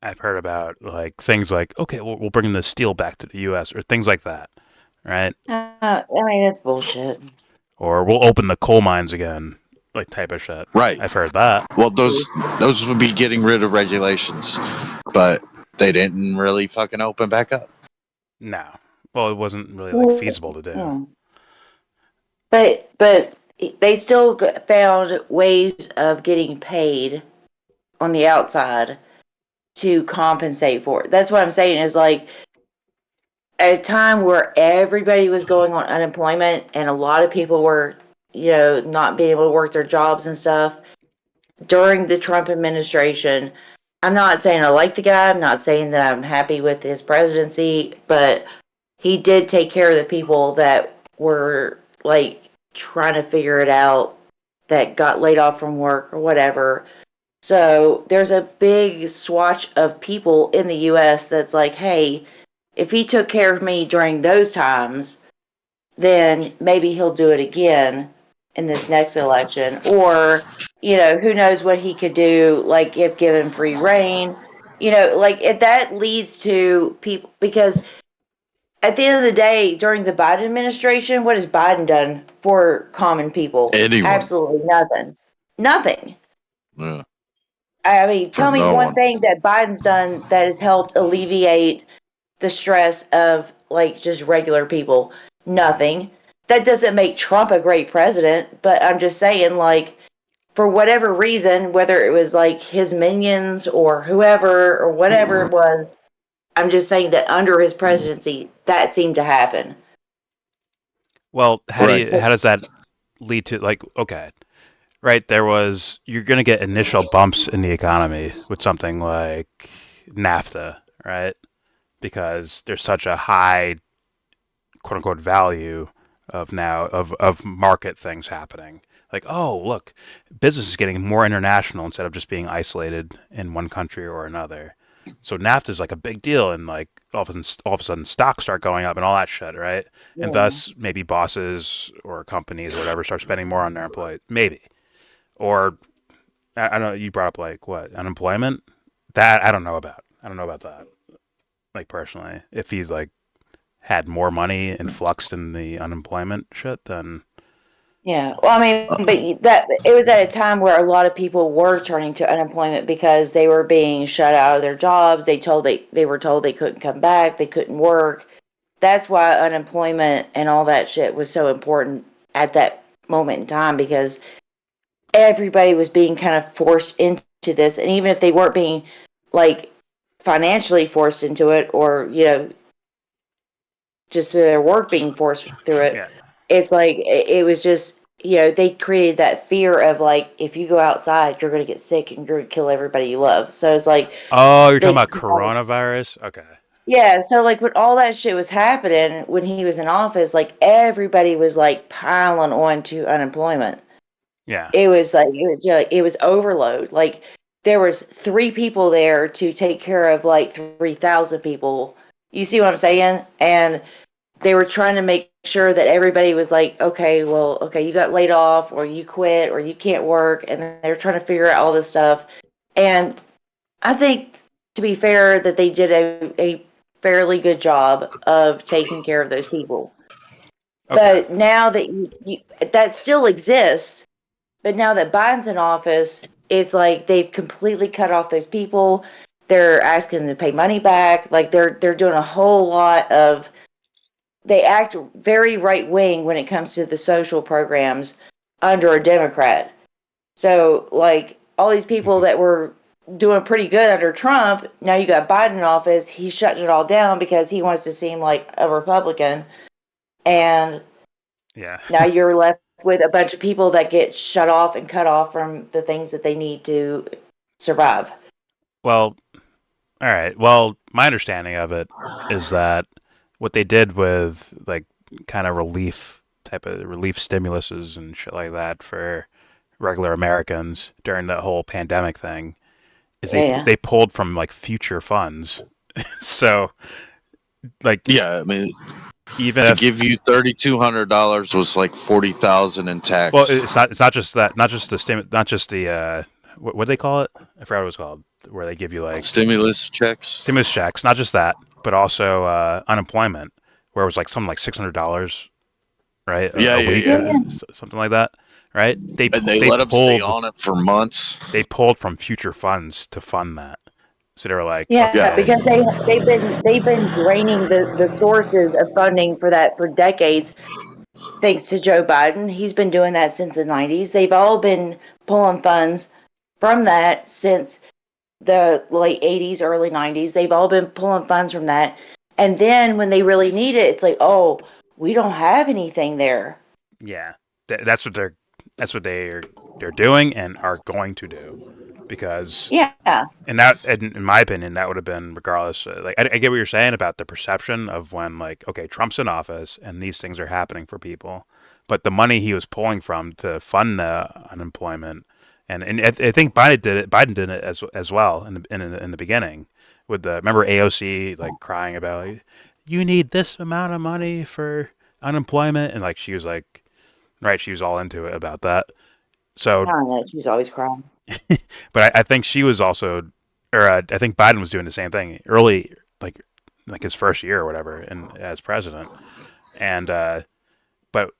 I've heard about like things like, okay, we'll bring the steel back to the U.S. or things like that, right? I mean, that's bullshit. Or we'll open the coal mines again, like type of shit. Right. I've heard that. Well, those would be getting rid of regulations, but they didn't really fucking open back up. No. Well, it wasn't really like feasible to do. But they still found ways of getting paid on the outside to compensate for it. That's what I'm saying is like at a time where everybody was going on unemployment and a lot of people were, not being able to work their jobs and stuff during the Trump administration. I'm not saying I like the guy. I'm not saying that I'm happy with his presidency, but he did take care of the people that were like trying to figure it out, that got laid off from work or whatever. So there's a big swatch of people in the U.S. that's like, hey, if he took care of me during those times, then maybe he'll do it again in this next election. Or, who knows what he could do, like if given free reign. Like if that leads to people, because at the end of the day, during the Biden administration, what has Biden done for common people? Anyone. Absolutely nothing. Nothing. Yeah. I mean, tell me no one one. thing that Biden's done that has helped alleviate the stress of like just regular people. Nothing. That doesn't make Trump a great president, but I'm just saying, like, for whatever reason, whether it was like his minions or whoever or whatever it was, I'm just saying that under his presidency, that seemed to happen. Well, how does that lead to, like, okay, right, you're going to get initial bumps in the economy with something like NAFTA, right? Because there's such a high, quote unquote, value of market things happening. Like, oh, look, business is getting more international instead of just being isolated in one country or another. So NAFTA is like a big deal, and like all of a sudden stocks start going up and all that shit, right? Yeah. And thus maybe bosses or companies or whatever start spending more on their employees, maybe. Or I don't know. You brought up like what, unemployment? That I don't know about. I don't know about that. Like personally, if he's like had more money influxed in the unemployment shit, then. Yeah, well, I mean, but that it was at a time where a lot of people were turning to unemployment because they were being shut out of their jobs. They were told they couldn't come back, they couldn't work. That's why unemployment and all that shit was so important at that moment in time, because everybody was being kind of forced into this, and even if they weren't being like financially forced into it, or just through their work being forced through it. Yeah. It's like it was just, they created that fear of like, if you go outside, you're going to get sick and you're going to kill everybody you love. So it's like, Oh, you're talking they about coronavirus? Okay. yeah, so like when all that shit was happening when he was in office, like everybody was like piling on to unemployment. Yeah. It was like it was overload. Like there was 3 people there to take care of like 3,000 people. You see what I'm saying? And they were trying to make sure that everybody was like, okay, well, okay, you got laid off or you quit or you can't work, and they're trying to figure out all this stuff. And I think, to be fair, that they did a fairly good job of taking care of those people. Okay. But now that that still exists, but now that Biden's in office, it's like they've completely cut off those people. They're asking them to pay money back. Like they're doing a whole lot of. They act very right wing when it comes to the social programs under a Democrat. So like all these people that were doing pretty good under Trump, now you got Biden in office. He's shutting it all down because he wants to seem like a Republican, and Yeah. now you're left with a bunch of people that get shut off and cut off from the things that they need to survive. Well, all right. Well, my understanding of it is that what they did with like kind of relief stimuluses and shit like that for regular Americans during the whole pandemic thing is they pulled from like future funds. So like Yeah, I mean, even to if give you $3,200 was like 40,000 in tax. well, it's not just that, not just the what do they call it? I forgot what it was called, where they give you like Stimulus checks. not just that, but also unemployment, where it was like something like $600, right? Yeah, a week, yeah. something like that, right? They let them stay on it for months. They pulled from future funds to fund that, so they were like, Yeah, Yeah. because they've been draining the sources of funding for that for decades. Thanks to Joe Biden, he's been doing that since the 90s. They've all been pulling funds from that since the late 80s, early 90s. They've all been pulling funds from that. And then when they really need it, it's like, oh, we don't have anything there. yeah, that's what they're doing and are going to do, because Yeah. and that, in my opinion, that would have been regardless. Like I get what you're saying about the perception of when like, okay, Trump's in office and these things are happening for people, but the money he was pulling from to fund the unemployment, and I think Biden did it as well in the beginning with the, remember AOC like crying about like, you need this amount of money for unemployment, and like she was like, right, she was all into it about that. So I don't know. She's always crying. but I think she was also, or I think Biden was doing the same thing early, like his first year or whatever, and as president. And but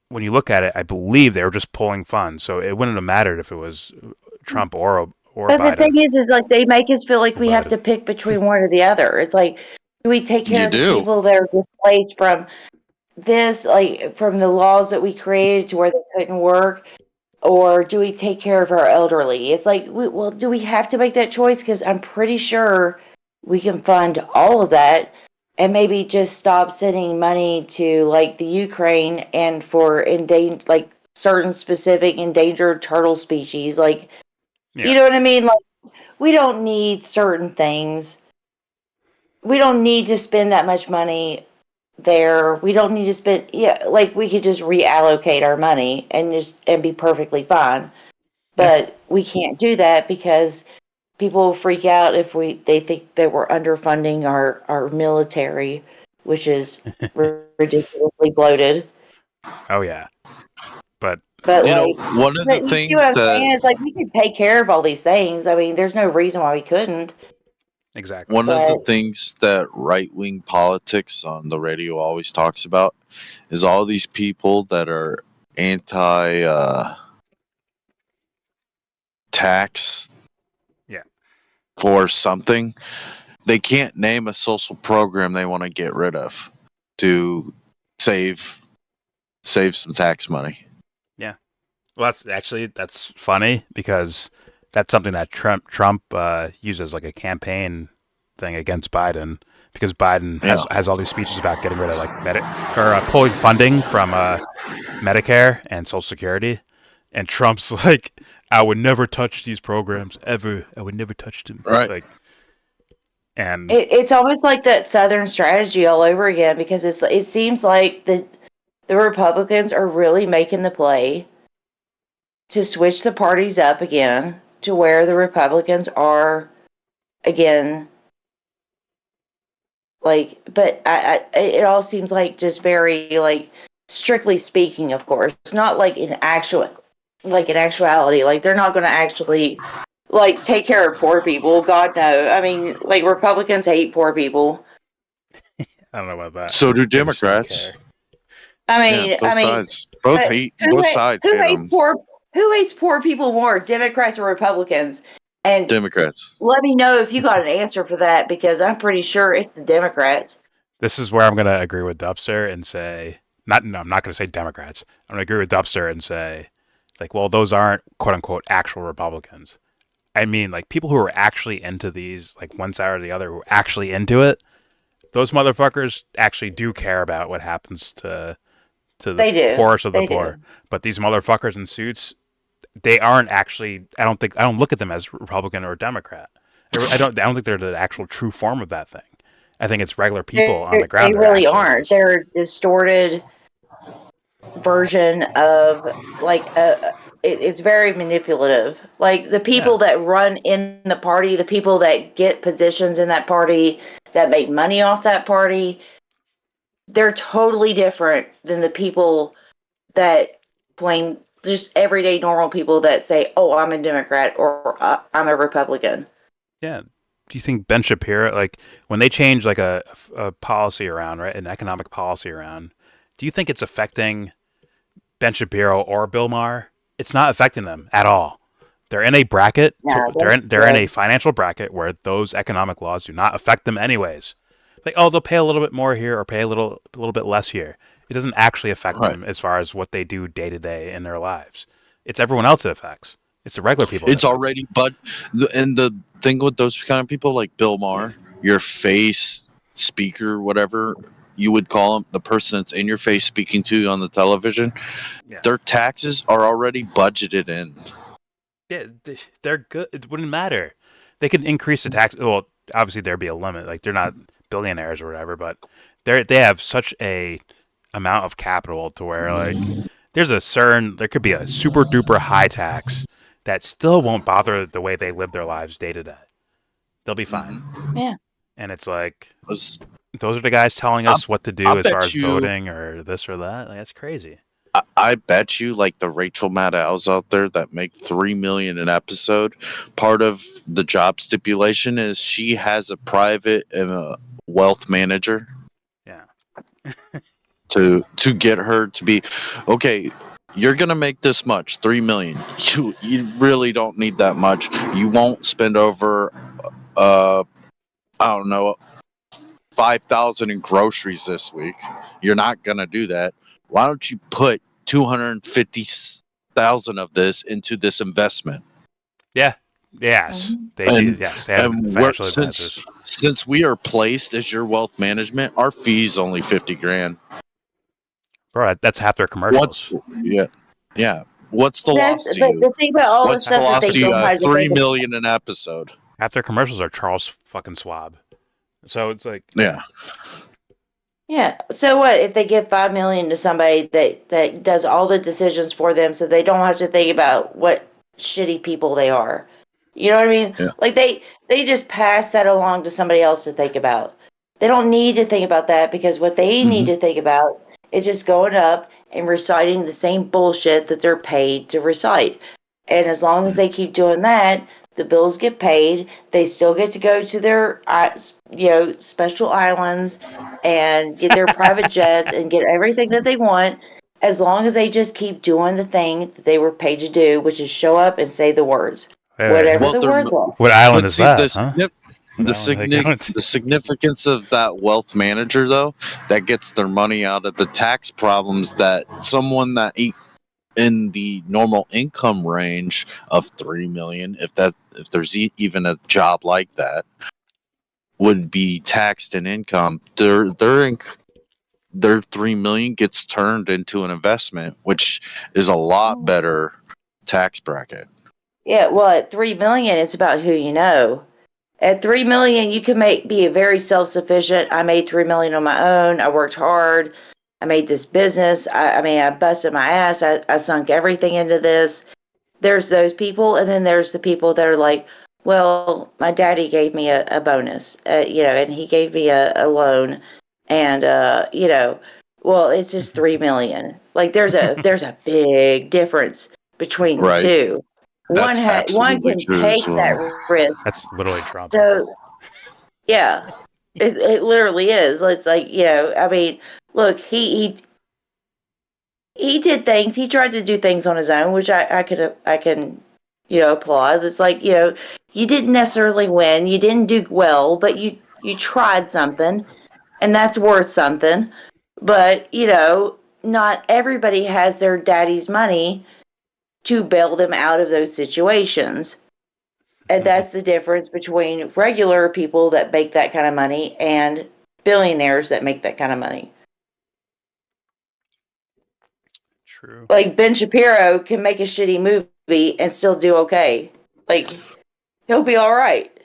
when you look at it, I believe they were just pulling funds, so it wouldn't have mattered if it was Trump or But Biden. the thing is like they make us feel like we have Biden. to pick between one or the other. It's like, do we take care You of the do. people that are displaced from this, like from the laws that we created to where they couldn't work, or do we take care of our elderly? It's like, well, do we have to make that choice? Because I'm pretty sure we can fund all of that and maybe just stop sending money to like the Ukraine and for endangered, like certain specific endangered turtle species. Like, you know what I mean? Like, we don't need certain things. We don't need to spend that much money there. We don't need to spend, like we could just reallocate our money and be perfectly fine. But we can't do that because people freak out if they think that we're underfunding our military, which is ridiculously bloated. Oh yeah, but But You know, like, one of the you things see what I'm that saying? It's like we could take care of all these things. I mean, there's no reason why we couldn't. exactly. one of the But things that right wing politics on the radio always talks about is all these people that are anti tax Yeah. for something. They can't name a social program they want to get rid of to save some tax money. Well, that's funny because that's something that Trump used as like a campaign thing against Biden because Biden has all these speeches about getting rid of like pulling funding from Medicare and Social Security, and Trump's like, I would never touch these programs ever. I would never touch them. Right. Like, and It's almost like that Southern strategy all over again because it seems like the Republicans are really making the play to switch the parties up again to where the Republicans are again like, but it all seems like just very like strictly speaking, of course, not like in actuality, like they're not going to actually like take care of poor people. God no. I mean, like Republicans hate poor people. I don't know about that. So do I just don't Democrats. care. Both hate both sides hate them. Who hates poor people more, Democrats or Republicans? And Democrats. let me know if you got an answer for that because I'm pretty sure it's the Democrats. This is where I'm going to agree with Dubster and say, I'm not going to say Democrats. I'm going to agree with Dubster and say, like, well, those aren't quote unquote actual Republicans. I mean, like people who are actually into these, like one side or the other, who are actually into it. Those motherfuckers actually do care about what happens to the poorest of the poor. But these motherfuckers in suits, they aren't actually. I don't look at them as Republican or Democrat. I don't think they're the actual true form of that thing. I think it's regular people on the ground. They really aren't. They're a distorted version of like it's very manipulative. Like the people that run in the party, the people that get positions in that party, that make money off that party, they're totally different than the people that claim just everyday normal people that say, "Oh, I'm a Democrat" or "I'm a Republican." Yeah. Do you think Ben Shapiro, like when they change like a policy around, right, an economic policy around, do you think it's affecting Ben Shapiro or Bill Maher? It's not affecting them at all. They're in a bracket. They're in a financial bracket where those economic laws do not affect them anyways. Like, oh, they'll pay a little bit more here or pay a little bit less here. It doesn't actually affect them as far as what they do day to day in their lives. It's everyone else it affects. It's the regular people. It's already, and the thing with those kind of people like Bill Maher, your face speaker, whatever you would call him, the person that's in your face speaking to you on the television, their taxes are already budgeted in. Yeah, they're good. It wouldn't matter. They could increase the tax. Well, obviously there'd be a limit. Like they're not billionaires or whatever, but they have such a amount of capital to where like there could be a super duper high tax that still won't bother the way they live their lives day to day. They'll be fine. Yeah. And it's like those are the guys telling us what to do as far as voting or this or that. Like, that's crazy. I bet you, like the Rachel Maddows out there that make $3 million an episode, part of the job stipulation is she has a private and a wealth manager. Yeah. to get her to be okay. You're gonna make this much, $3 million. You really don't need that much. You won't spend over, I don't know, 5,000 in groceries this week. You're not gonna do that. Why don't you put 250,000 of this into this investment? Yeah. Yes. They do. Yes. They have financial advisors. Since we are placed as your wealth management, our fee's only $50,000. Bro, that's half their commercials. Yeah. What's the loss to you? The thing about all What's the the stuff loss that to they you? don't have $3 million an episode. Half their commercials are Charles fucking Schwab. So it's like Yeah. So what if they give $5 million to somebody that does all the decisions for them, so they don't have to think about what shitty people they are? You know what I mean? Yeah. Like they just pass that along to somebody else to think about. They don't need to think about that because what they need to think about is just going up and reciting the same bullshit that they're paid to recite. And as long as they keep doing that, the bills get paid. They still get to go to their, special islands and get their private jets and get everything that they want, as long as they just keep doing the thing that they were paid to do, which is show up and say the words. Whatever the words are. What island is that? The significance of that wealth manager, though, that gets their money out of the tax problems that someone that in the normal income range of $3 million, if there's even a job like that, would be taxed in income, their 3 million gets turned into an investment, which is a lot better tax bracket. Yeah, well, at 3 million, it's about who you know. At 3 million, you can be very self-sufficient. I made 3 million on my own. I worked hard. I made this business. I mean, I busted my ass. I sunk everything into this. There's those people, and then there's the people that are like, well, my daddy gave me a bonus, and he gave me a loan, and well, it's just 3 million. Like there's a big difference between the Right. two. That's One absolutely can true take as well. that risk. That's literally Trump. So yeah, it literally is. It's like, I mean, look, he did things. He tried to do things on his own, which I can applaud. It's like, you didn't necessarily win, you didn't do well, but you tried something, and that's worth something. But not everybody has their daddy's money to bail them out of those situations. And that's the difference between regular people that make that kind of money and billionaires that make that kind of money. True. Like Ben Shapiro can make a shitty movie and still do okay. Like he'll be all right.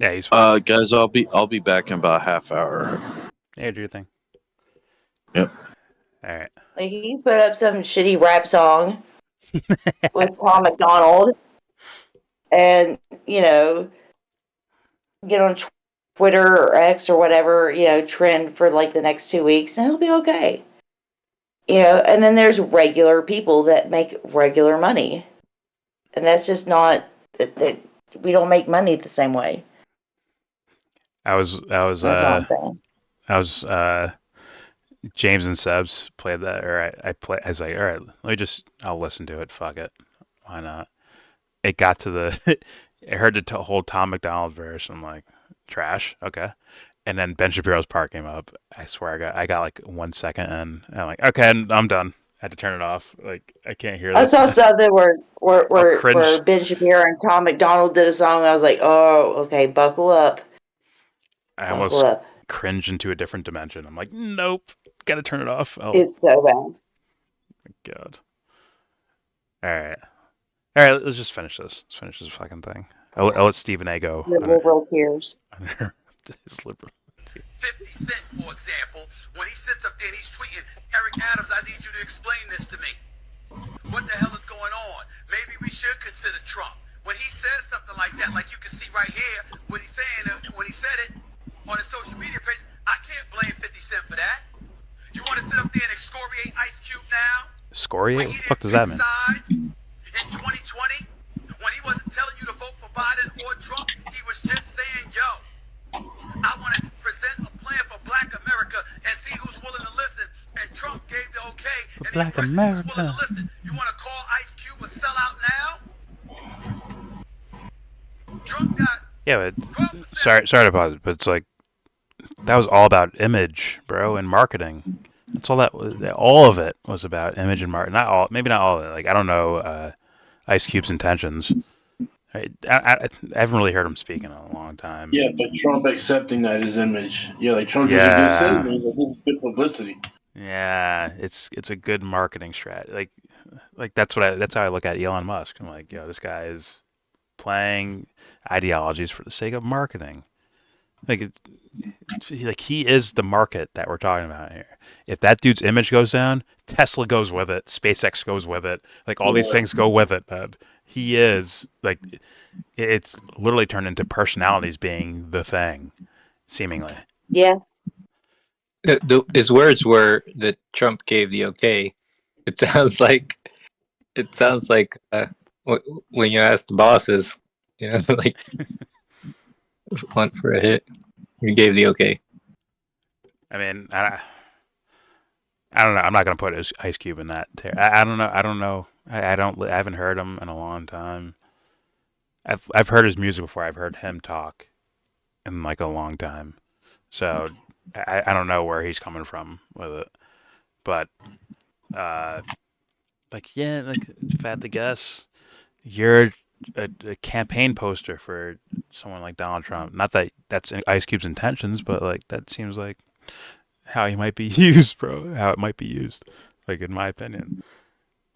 Yeah, he's fine. Guys, I'll be back in about a half hour. Yeah, do your thing. Yep. All right. Like he put up some shitty rap song with Tom McDonald, and get on Twitter or X or whatever, trend for like the next 2 weeks, and he'll be okay. And then there's regular people that make regular money, and that's just not that we don't make money the same way. I was That's all I'm saying. James and Sebs played that, or I was like, all right, I'll listen to it. Fuck it, why not? It got to the, I heard the whole Tom McDonald verse. I'm like, trash, okay. And then Ben Shapiro's part came up. I swear, I got like 1 second, and I'm like, okay, I'm done. I had to turn it off. Like, I can't hear I this. saw something where cringe. Ben Shapiro and Tom McDonald did a song, and I was like, oh, okay, buckle up. I almost cringed into a different dimension. I'm like, nope, gotta turn it off. Oh, it's so bad. My God. All right. Let's just finish this. Let's finish this fucking thing. I'll let Stephen A go. Liberal tears. His liberal. 50 Cent, for example, when he sits up there and he's tweeting, Eric Adams, I need you to explain this to me. What the hell is going on? Maybe we should consider Trump. When he says something like that, like you can see right here, what he's saying, when he said it on his social media page, I can't blame 50 Cent for that. You want to sit up there and excoriate Ice Cube now? Excoriate? What the fuck does that mean? In 2020, when he wasn't telling you to vote for Biden or Trump, he was just saying, yo, I want to present a plan for Black America and see who's willing to listen. And Trump gave the okay. And Black the America. Who's willing to listen. You want to call Ice Cube a sellout now? Trump got. Yeah, but sorry to pause it, but it's like that was all about image, bro, and marketing. That's all that was. All of it was about image and marketing. Not all, maybe not all of it. Like I don't know Ice Cube's intentions. I haven't really heard him speak in a long time. Yeah, but Trump accepting that his image. Yeah, like Trump is a good statement. It's good publicity. Yeah, it's a good marketing strat. Like that's how I look at Elon Musk. I'm like, yo, this guy is playing ideologies for the sake of marketing. Like he is the market that we're talking about here. If that dude's image goes down, Tesla goes with it, SpaceX goes with it, like all these things go with it, man. He is like, it's literally turned into personalities being the thing, seemingly. Yeah. His words were that Trump gave the okay. It sounds like when you ask the bosses, like want for a hit, he gave the okay. I mean, I don't know. I'm not gonna put Ice Cube in that. I don't know. I haven't heard him in a long time. I've heard his music before. I've heard him talk in like a long time. So I don't know where he's coming from with it. But if I had to guess, you're a campaign poster for someone like Donald Trump. Not that that's Ice Cube's intentions, but like that seems like how he might be used, bro. How it might be used, like in my opinion.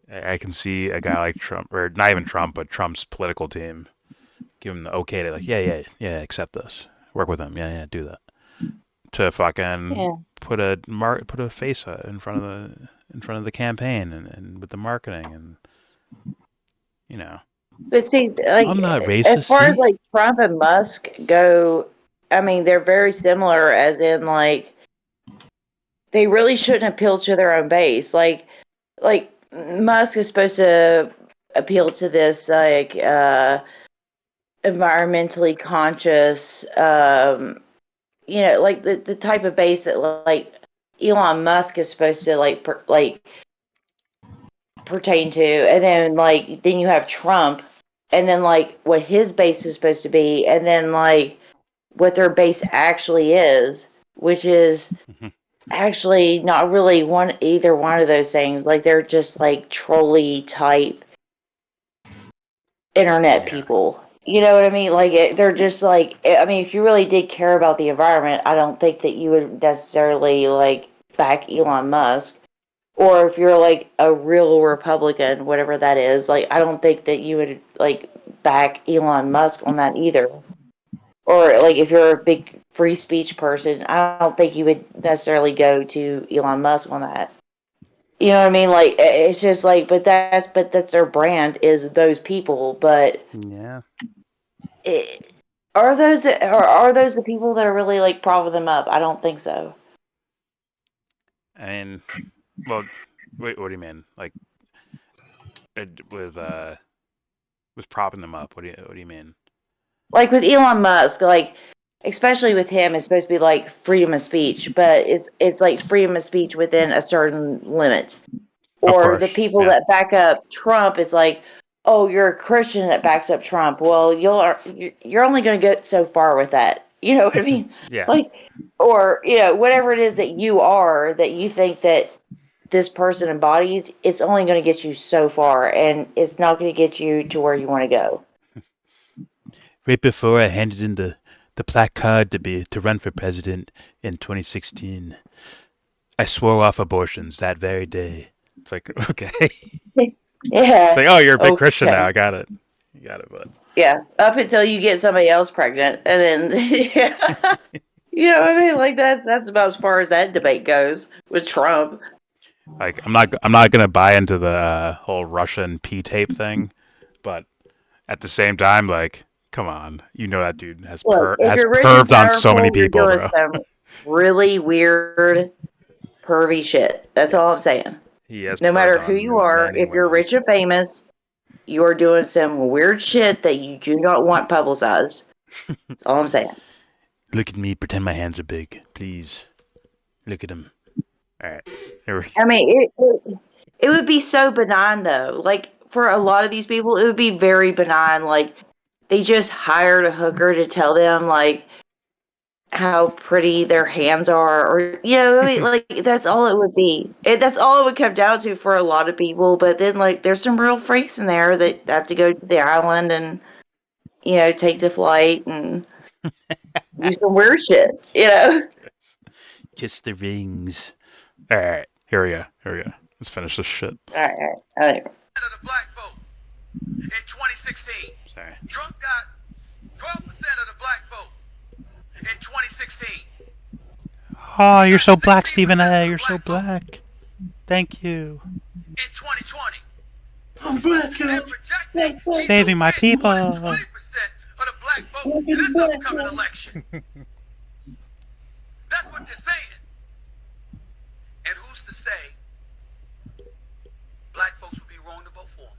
I can see a guy like Trump, or not even Trump, but Trump's political team, give him the okay to like, yeah, accept this, work with him, yeah, do that, to fucking put a face in front of the campaign and with the marketing and But see, like, I'm not racist. as far as see? like Trump and Musk go, I mean, they're very similar, as in like they really shouldn't appeal to their own base. Like Musk is supposed to appeal to this like environmentally conscious, like the type of base that like Elon Musk is supposed to like pertain to, and then you have Trump, and then like what his base is supposed to be, and then like what their base actually is, which is actually not really either one of those things. Like they're just like trolley type internet people. You know what I mean? Like they're just like, I mean, if you really did care about the environment, I don't think that you would necessarily like back Elon Musk. Or if you're like a real Republican, whatever that is, like I don't think that you would like back Elon Musk on that either. Or like if you're a big free speech person, I don't think you would necessarily go to Elon Musk on that. You know what I mean? Like it's just like, but that's their brand is those people. But yeah, are those the people that are really like propping them up? I don't think so. I mean, well, wait, what do you mean? Like with propping them up? What do you mean? Like with Elon Musk, like especially with him, it's supposed to be like freedom of speech, but it's like freedom of speech within a certain limit. Or the people that back up Trump, it's like, oh, you're a Christian that backs up Trump. Well, you're only going to get so far with that. You know what I mean? Yeah. Like, or whatever it is that you are, that you think that this person embodies, it's only going to get you so far, and it's not going to get you to where you want to go. Right before I handed in the placard to run for president in 2016, I swore off abortions that very day. It's like, okay. Yeah. Like, oh, you're a big Christian now. I got it. You got it, bud. Yeah. Up until you get somebody else pregnant, and then you know what I mean? Like that's about as far as that debate goes with Trump. Like, I'm not gonna buy into the whole Russian P-tape thing, but at the same time, like, come on, that dude has perved on so many people, bro. Some really weird, pervy shit. That's all I'm saying. He has no matter who you are, if you're rich and famous, you are doing some weird shit that you do not want publicized. That's all I'm saying. Look at me, pretend my hands are big, please. Look at them. All right, here we go. I mean, it would be so benign though. Like for a lot of these people, it would be very benign. Like they just hired a hooker to tell them like how pretty their hands are, or like that's all it would be. That's all it would come down to for a lot of people. But then like there's some real freaks in there that have to go to the island and take the flight and do some weird shit. Kiss the rings. All right, here we go. Let's finish this shit. All right. Of the black vote in 2016. Sorry. Trump got 12% of the black vote in 2016. Oh, you're so black, Stephen A. You're so black. Thank you. In 2020. I'm black, and saving my people. 20% of the black vote in this upcoming election. That's what they're saying. And who's to say black folks would be wrong to vote for him?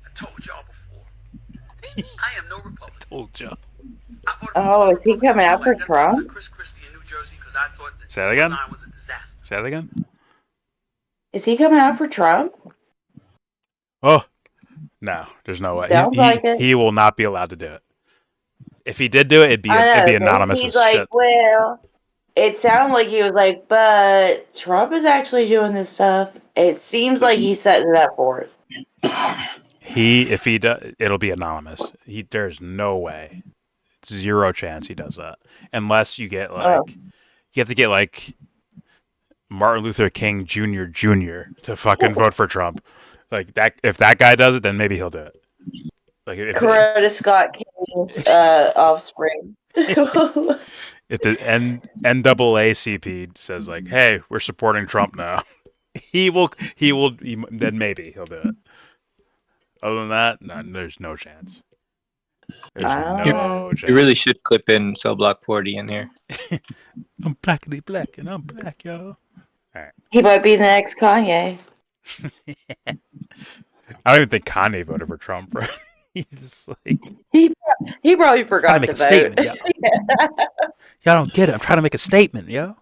I told y'all before. I am no Republican. Told y'all. Oh, is he coming out for Trump? Chris Christie in New Jersey because I thought that Say that again? design was a disaster. Say that again? Is he coming out for Trump? Oh, no, there's no way. Sounds like it. He will not be allowed to do it. If he did do it, it'd be anonymous he's as like, shit. Well, it sounded like he was like, but Trump is actually doing this stuff. It seems like he's setting it up for it. If he does, it'll be anonymous. There's no way, zero chance he does that, unless you get like, you have to get like Martin Luther King Jr. to fucking vote for Trump. Like that, if that guy does it, then maybe he'll do it. Like if Coretta Scott King's offspring. if the NAACP says like, "Hey, we're supporting Trump now," then maybe he'll do it. Other than that, no, there's no chance. There's no chance. You really should clip in Cell Block 40 in here. I'm blackity black and I'm black, yo. All right. He might be the next Kanye. I don't even think Kanye voted for Trump, bro. He's like, he probably forgot make to a vote. statement, yo. Y'all don't get it. I'm trying to make a statement, yo.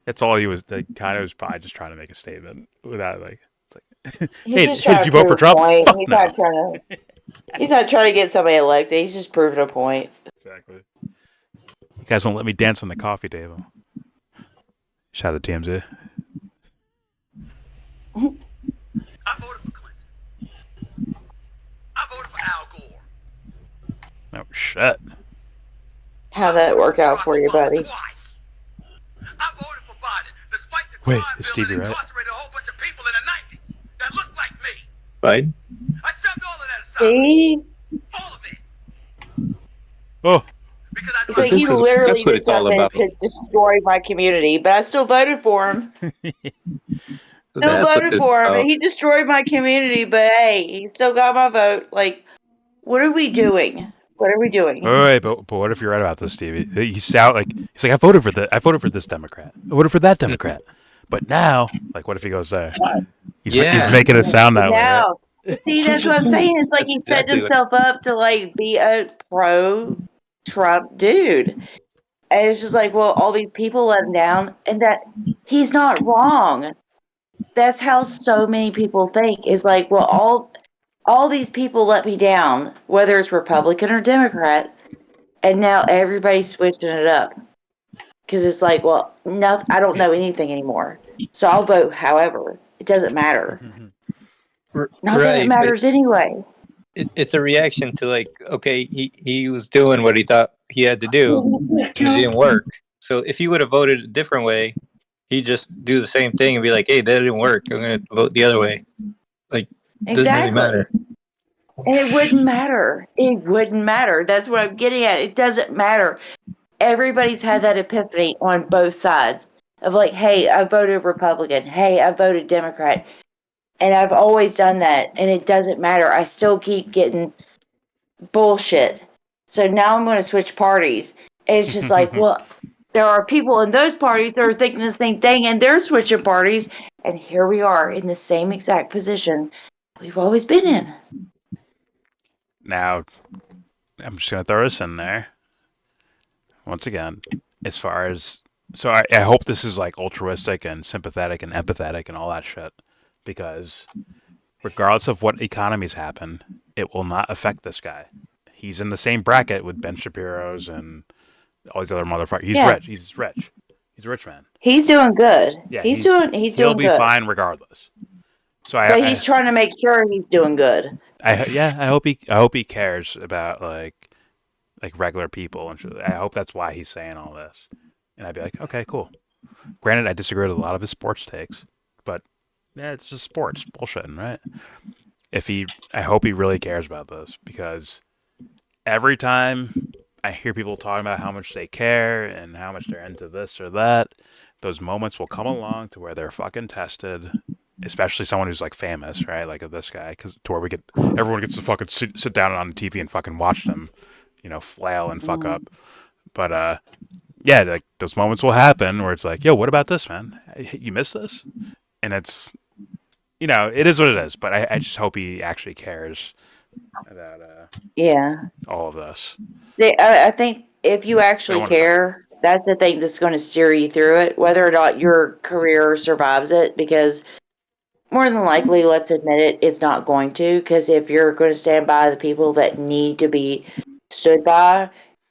That's all he was. Like, Kanye was probably just trying to make a statement without like. It's like, hey, did you vote for Trump? Fuck He's no. not trying to. He's not trying to get somebody elected. He's just proving a point. Exactly. You guys won't let me dance on the coffee table. Shout out to TMZ. I voted for Clinton. I voted for Al Gore. Oh shit. How'd that work out for you, buddy? Twice. I voted for Biden, despite the Wait, crime is bill Stevie that right? incarcerated a whole bunch of people in the 90s that looked like me. Biden? I shoved all of that aside. See? All of it. Oh. Because I So he that's literally what did it's all something about. to destroy my community, but I still voted for him. Still That's what voted this for him, is about. and he destroyed my community, but hey, he still got my vote. Like, what are we doing? What are we doing? Wait, but what if you're right about this, Stevie? He's like I voted for this Democrat. I voted for that Democrat. But now, like, what if he goes there? He's making it sound that way. Right? Now, see, that's what I'm saying. It's like he set exactly what- himself up to like be a pro-Trump dude, and it's just like, well, all these people let him down, and that he's not wrong. That's how so many people think. Is like, well, all these people let me down, whether it's Republican or Democrat, and now everybody's switching it up because it's like, well, no, I don't know anything anymore, so I'll vote however. It doesn't matter. Not that it matters anyway. It's a reaction to like, okay, he was doing what he thought he had to do, and it didn't work. So if he would have voted a different way, he'd just do the same thing and be like, hey, that didn't work. I'm going to vote the other way. Like, it doesn't really matter. And it wouldn't matter. It wouldn't matter. That's what I'm getting at. It doesn't matter. Everybody's had that epiphany on both sides of like, hey, I voted Republican. Hey, I voted Democrat. And I've always done that. And it doesn't matter. I still keep getting bullshit. So now I'm going to switch parties. And it's just like, well, there are people in those parties that are thinking the same thing and they're switching parties. And here we are in the same exact position we've always been in. Now, I'm just going to throw this in there. Once again, as far as... So I hope this is like altruistic and sympathetic and empathetic and all that shit. Because regardless of what economies happen, it will not affect this guy. He's in the same bracket with Ben Shapiro's and all these other motherfuckers. He's rich. He's rich. He's a rich man. He's doing good. Yeah, he's doing he'll be good. fine regardless. So But he's trying to make sure he's doing good. I hope he cares about like regular people and shit. I hope that's why he's saying all this. And I'd be like, okay, cool. Granted, I disagree with a lot of his sports takes, but yeah, it's just sports bullshitting, right? I hope he really cares about this, because every time I hear people talking about how much they care and how much they're into this or that, those moments will come along to where they're fucking tested, especially someone who's like famous, right? Like this guy, because to where everyone gets to fucking sit down on the TV and fucking watch them, flail and fuck up. But yeah, like those moments will happen where it's like, yo, what about this, man? You missed this? And it's, it is what it is. But I just hope he actually cares about all of this. I think if you actually care, that's the thing that's going to steer you through it, whether or not your career survives it, because more than likely, let's admit it, it's not going to, because if you're going to stand by the people that need to be stood by,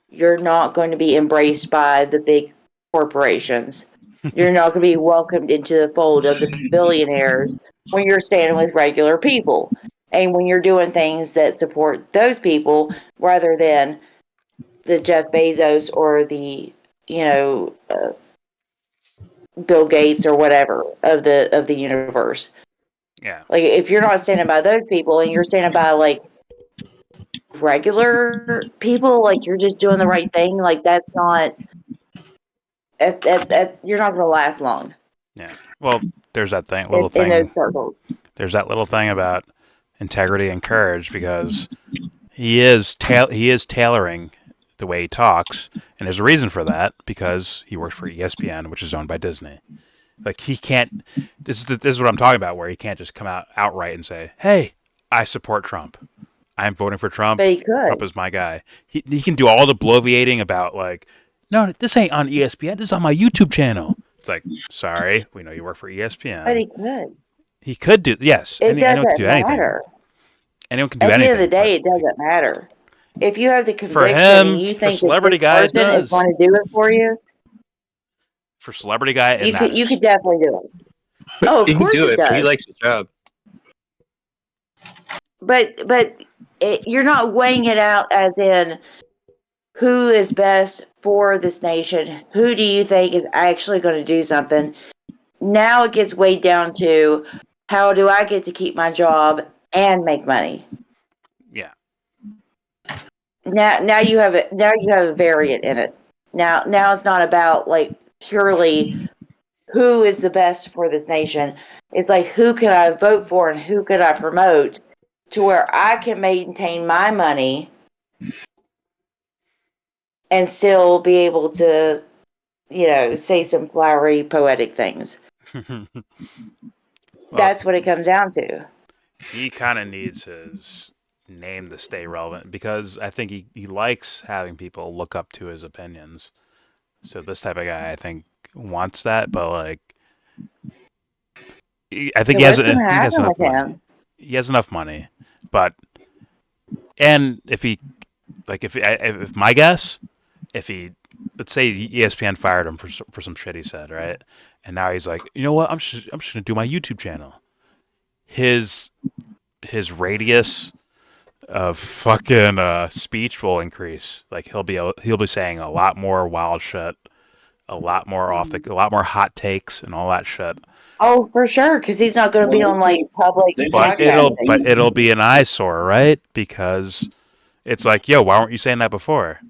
you're not going to be embraced by the big corporations. You're not going to be welcomed into the fold of the billionaires when you're standing with regular people. And when you're doing things that support those people rather than the Jeff Bezos or the, Bill Gates or whatever of the universe. Yeah. Like if you're not standing by those people and you're standing by like regular people, like you're just doing the right thing, like that's not that you're not gonna last long. Yeah. Well, there's that in those circles. There's that little thing about integrity and courage because he is tailoring the way he talks, and there's a reason for that because he works for ESPN, which is owned by Disney. Like he can't. This is what I'm talking about, where he can't just come out outright and say, "Hey, I support Trump. I'm voting for Trump. But he could. Trump is my guy." He can do all the bloviating about like, "No, this ain't on ESPN. This is on my YouTube channel." It's like, sorry, we know you work for ESPN. But he could. He could do yes. It anyone doesn't can do anything. matter. Anyone can do At anything. the end of the day, it doesn't matter. If you have the conviction For him, and you for think celebrity that this guy, it person is does. going to do it for you, For celebrity guy, it you matters. could definitely do it. Oh, of He can course do it it, but he does. likes his job. But you're not weighing it out as in who is best for this nation. Who do you think is actually going to do something? Now it gets weighed down to how do I get to keep my job and make money? Yeah. Now you have a variant in it. Now it's not about like purely who is the best for this nation. It's like who can I vote for and who could I promote to where I can maintain my money and still be able to, say some flowery poetic things. That's what it comes down to. He kind of needs his name to stay relevant because I think he likes having people look up to his opinions. So this type of guy, I think, wants that, but like, I think So he has what's gonna enough happen with money. him? He has enough money, but if he like if my guess, if he let's say ESPN fired him for some shit he said, right? And now he's like, you know what? I'm just gonna do my YouTube channel. His radius of fucking speech will increase. Like he'll be saying a lot more wild shit, a lot more a lot more hot takes and all that shit. Oh, for sure, because he's not going to be on like public But broadcasting. it'll be an eyesore, right? Because it's like, yo, why weren't you saying that before?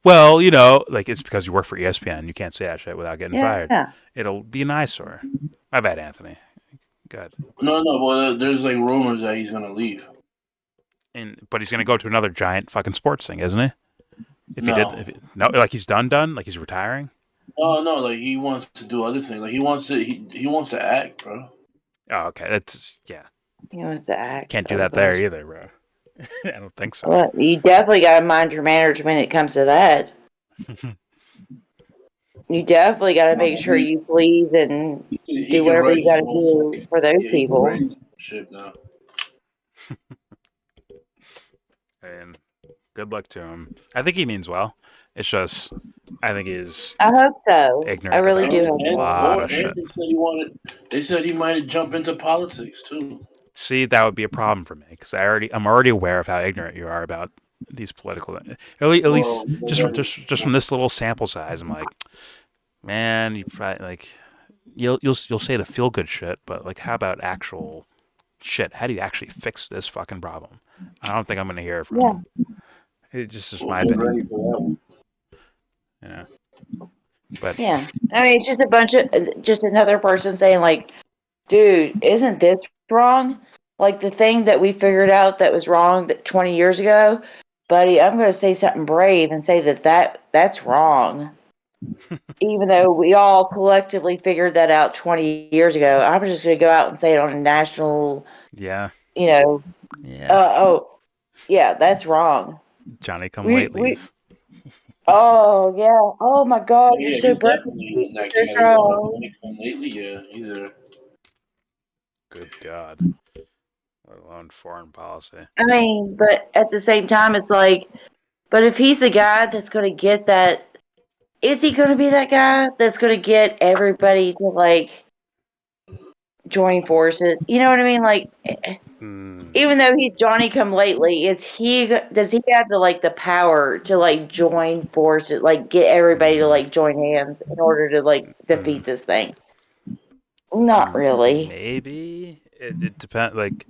Well, like it's because you work for ESPN. You can't say that shit without getting fired. Yeah. It'll be an eyesore. My bad, Anthony. Good. No, well, there's like rumors that he's gonna leave. But he's gonna go to another giant fucking sports thing, isn't he? Like he's done, like he's retiring. No, like he wants to do other things. Like he wants to act, bro. Oh, okay. That's He wants to act. Can't do that there either, bro. I don't think so. Well, you definitely got to mind your manners when it comes to that. You definitely got to make sure you please and do whatever you got to do for those people. Shit, no. And good luck to him. I think he means well. It's just, I think he's I hope so. ignorant. I really about do hope a lot of shit. They said he might jump into politics too. See, that would be a problem for me because I'm already aware of how ignorant you are about these political. At least just from this little sample size, I'm like, man, you probably like you'll say the feel good shit, but like, how about actual shit? How do you actually fix this fucking problem? I don't think I'm gonna hear it from him. It's just my opinion. Yeah. But Yeah. I mean, it's just a bunch of, just another person saying, like, dude, isn't this wrong? Like the thing that we figured out that was wrong 20 years ago, buddy, I'm going to say something brave and say that's wrong. Even though we all collectively figured that out 20 years ago, I'm just going to go out and say it on a national, yeah. Yeah, that's wrong. Johnny come lately. Oh, yeah. Oh, my God. Yeah, You're so brave. Lately, yeah, either. Good God. Let alone foreign policy. I mean, but at the same time, it's like, but if he's the guy that's going to get that, is he going to be that guy that's going to get everybody to, like, join forces. You know what I mean? Like, even though he's Johnny come lately, does he have the power to like join forces, like get everybody to like join hands in order to like defeat this thing? Not really. Maybe it depends. Like,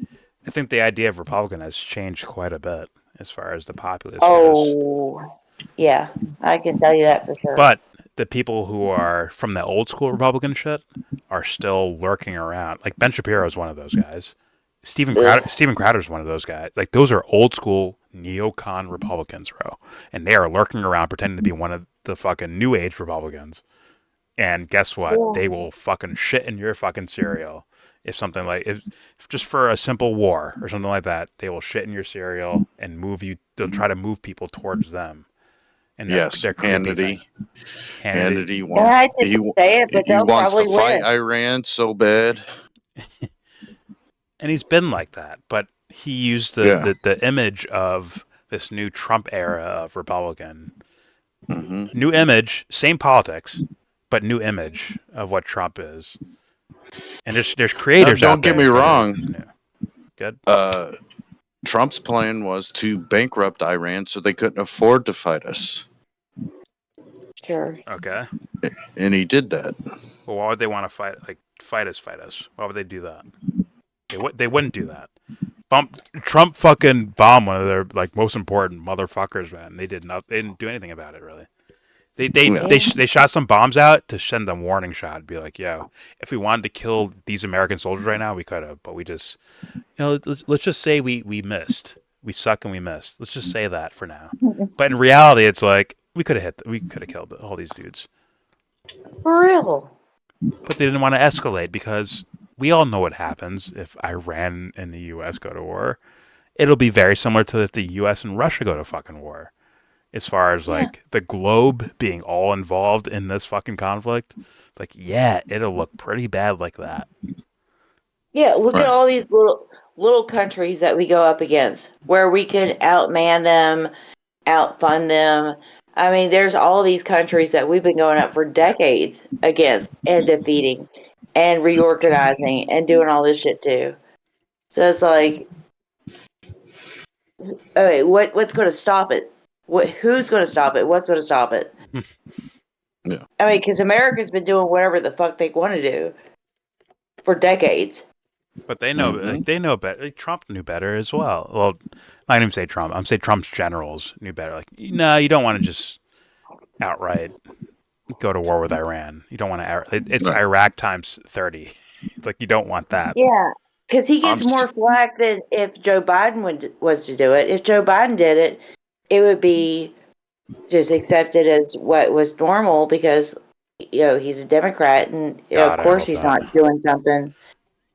I think the idea of Republican has changed quite a bit as far as the populace goes. Oh, yeah, I can tell you that for sure. But the people who are from the old school Republican shit are still lurking around. Like Ben Shapiro is one of those guys. Steven Crowder is one of those guys. Like, those are old school neocon Republicans, bro, and they are lurking around pretending to be one of the fucking new age Republicans. And guess what? Yeah. They will fucking shit in your fucking cereal if something like if just for a simple war or something like that. They will shit in your cereal and move you. They'll try to move people towards them. And Yes, they're Hannity. Hannity Yeah, I wants, didn't say it, but he they'll wants to probably fight win. Iran so bad. And he's been like that, but he used the image of this new Trump era of Republican. Mm-hmm. New image, same politics, but new image of what Trump is. And there's creators Now, out don't get there me that are wrong. new. Good. Trump's plan was to bankrupt Iran so they couldn't afford to fight us. Sure. Okay. And he did that. Well, why would they want to fight us? Why would they do that? They wouldn't do that. Trump fucking bombed one of their like most important motherfuckers, man. They didn't do anything about it, really. They shot some bombs out to send a warning shot. Be like, yo, if we wanted to kill these American soldiers right now, we could have, but we just, let's just say we missed. We suck and we missed. Let's just say that for now. But in reality, it's like we could have killed all these dudes. For real. But they didn't want to escalate because we all know what happens if Iran and the U.S. go to war. It'll be very similar to if the U.S. and Russia go to fucking war. As far as like the globe being all involved in this fucking conflict, like, yeah, it'll look pretty bad like that. Yeah, look at all these little countries that we go up against, where we can outman them, outfund them. I mean, there's all these countries that we've been going up for decades against and defeating and reorganizing and doing all this shit too. So it's like, okay, what's going to stop it? Who's going to stop it? What's going to stop it? Yeah. I mean, because America's been doing whatever the fuck they want to do for decades. But they know, like, they know better. Like, Trump knew better as well. Well, I didn't even say Trump. I'm saying Trump's generals knew better. Like, no, you don't want to just outright go to war with Iran. You don't want to. It's Iraq times 30. It's like, you don't want that. Yeah, because he gets more flack than if Joe Biden was to do it. If Joe Biden did it, it would be just accepted as what was normal because, he's a Democrat and of course he's not doing something.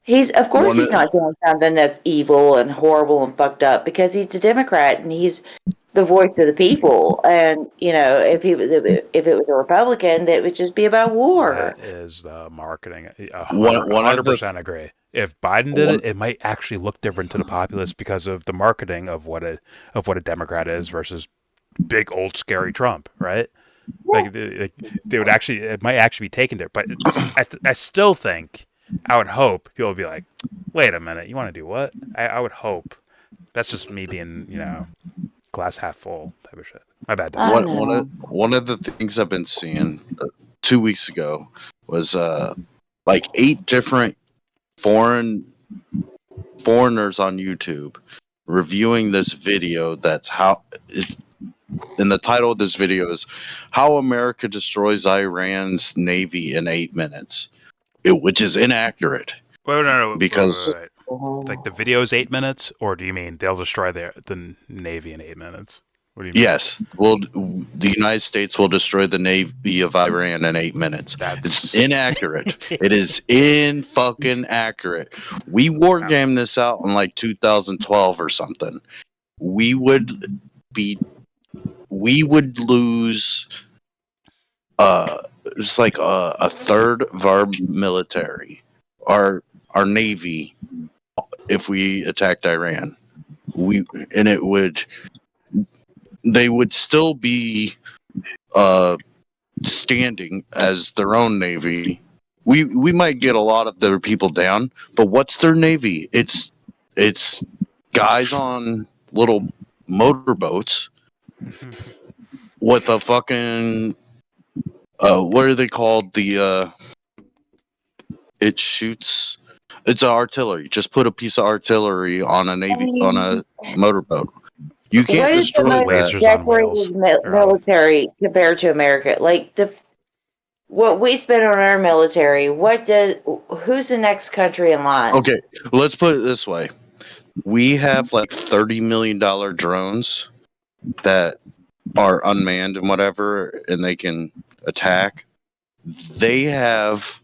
He's not doing something that's evil and horrible and fucked up because he's a Democrat and he's the voice of the people. And if it was a Republican, that would just be about war. That is the marketing. 100% agree. If Biden did it, it might actually look different to the populace because of the marketing of what a Democrat is versus big old scary Trump, right? Yeah. Like they would actually, it might actually be taken there. But I still think, I would hope people would be like, wait a minute, you want to do what? I would hope. That's just me being, glass half full type of shit. My bad. One of the things I've been seeing 2 weeks ago was like 8 different foreigners on YouTube reviewing this video. And the title of this video is "How America Destroys Iran's Navy in 8 Minutes," which is inaccurate. Wait, no, because wait. Like the video is 8 minutes, or do you mean they'll destroy the Navy in 8 minutes? What do you mean? Yes, the United States will destroy the Navy of Iran in 8 minutes. It's inaccurate. It is fucking accurate. We war gamed this out in like 2012 or something. We would lose it's like a third of our military, our Navy, if we attacked Iran. They would still be standing as their own Navy, we might get a lot of their people down, but what's their navy? It's guys on little motorboats with a fucking what are they called? It shoots. It's artillery. Just put a piece of artillery on a on a motorboat. You can't What is the destroy most that. Lasers on wheels. decorated Or on- military compared to America? Like what we spend on our military. Who's the next country in line? Okay, let's put it this way: we have like $30 million drones that are unmanned and whatever, and they can attack. They have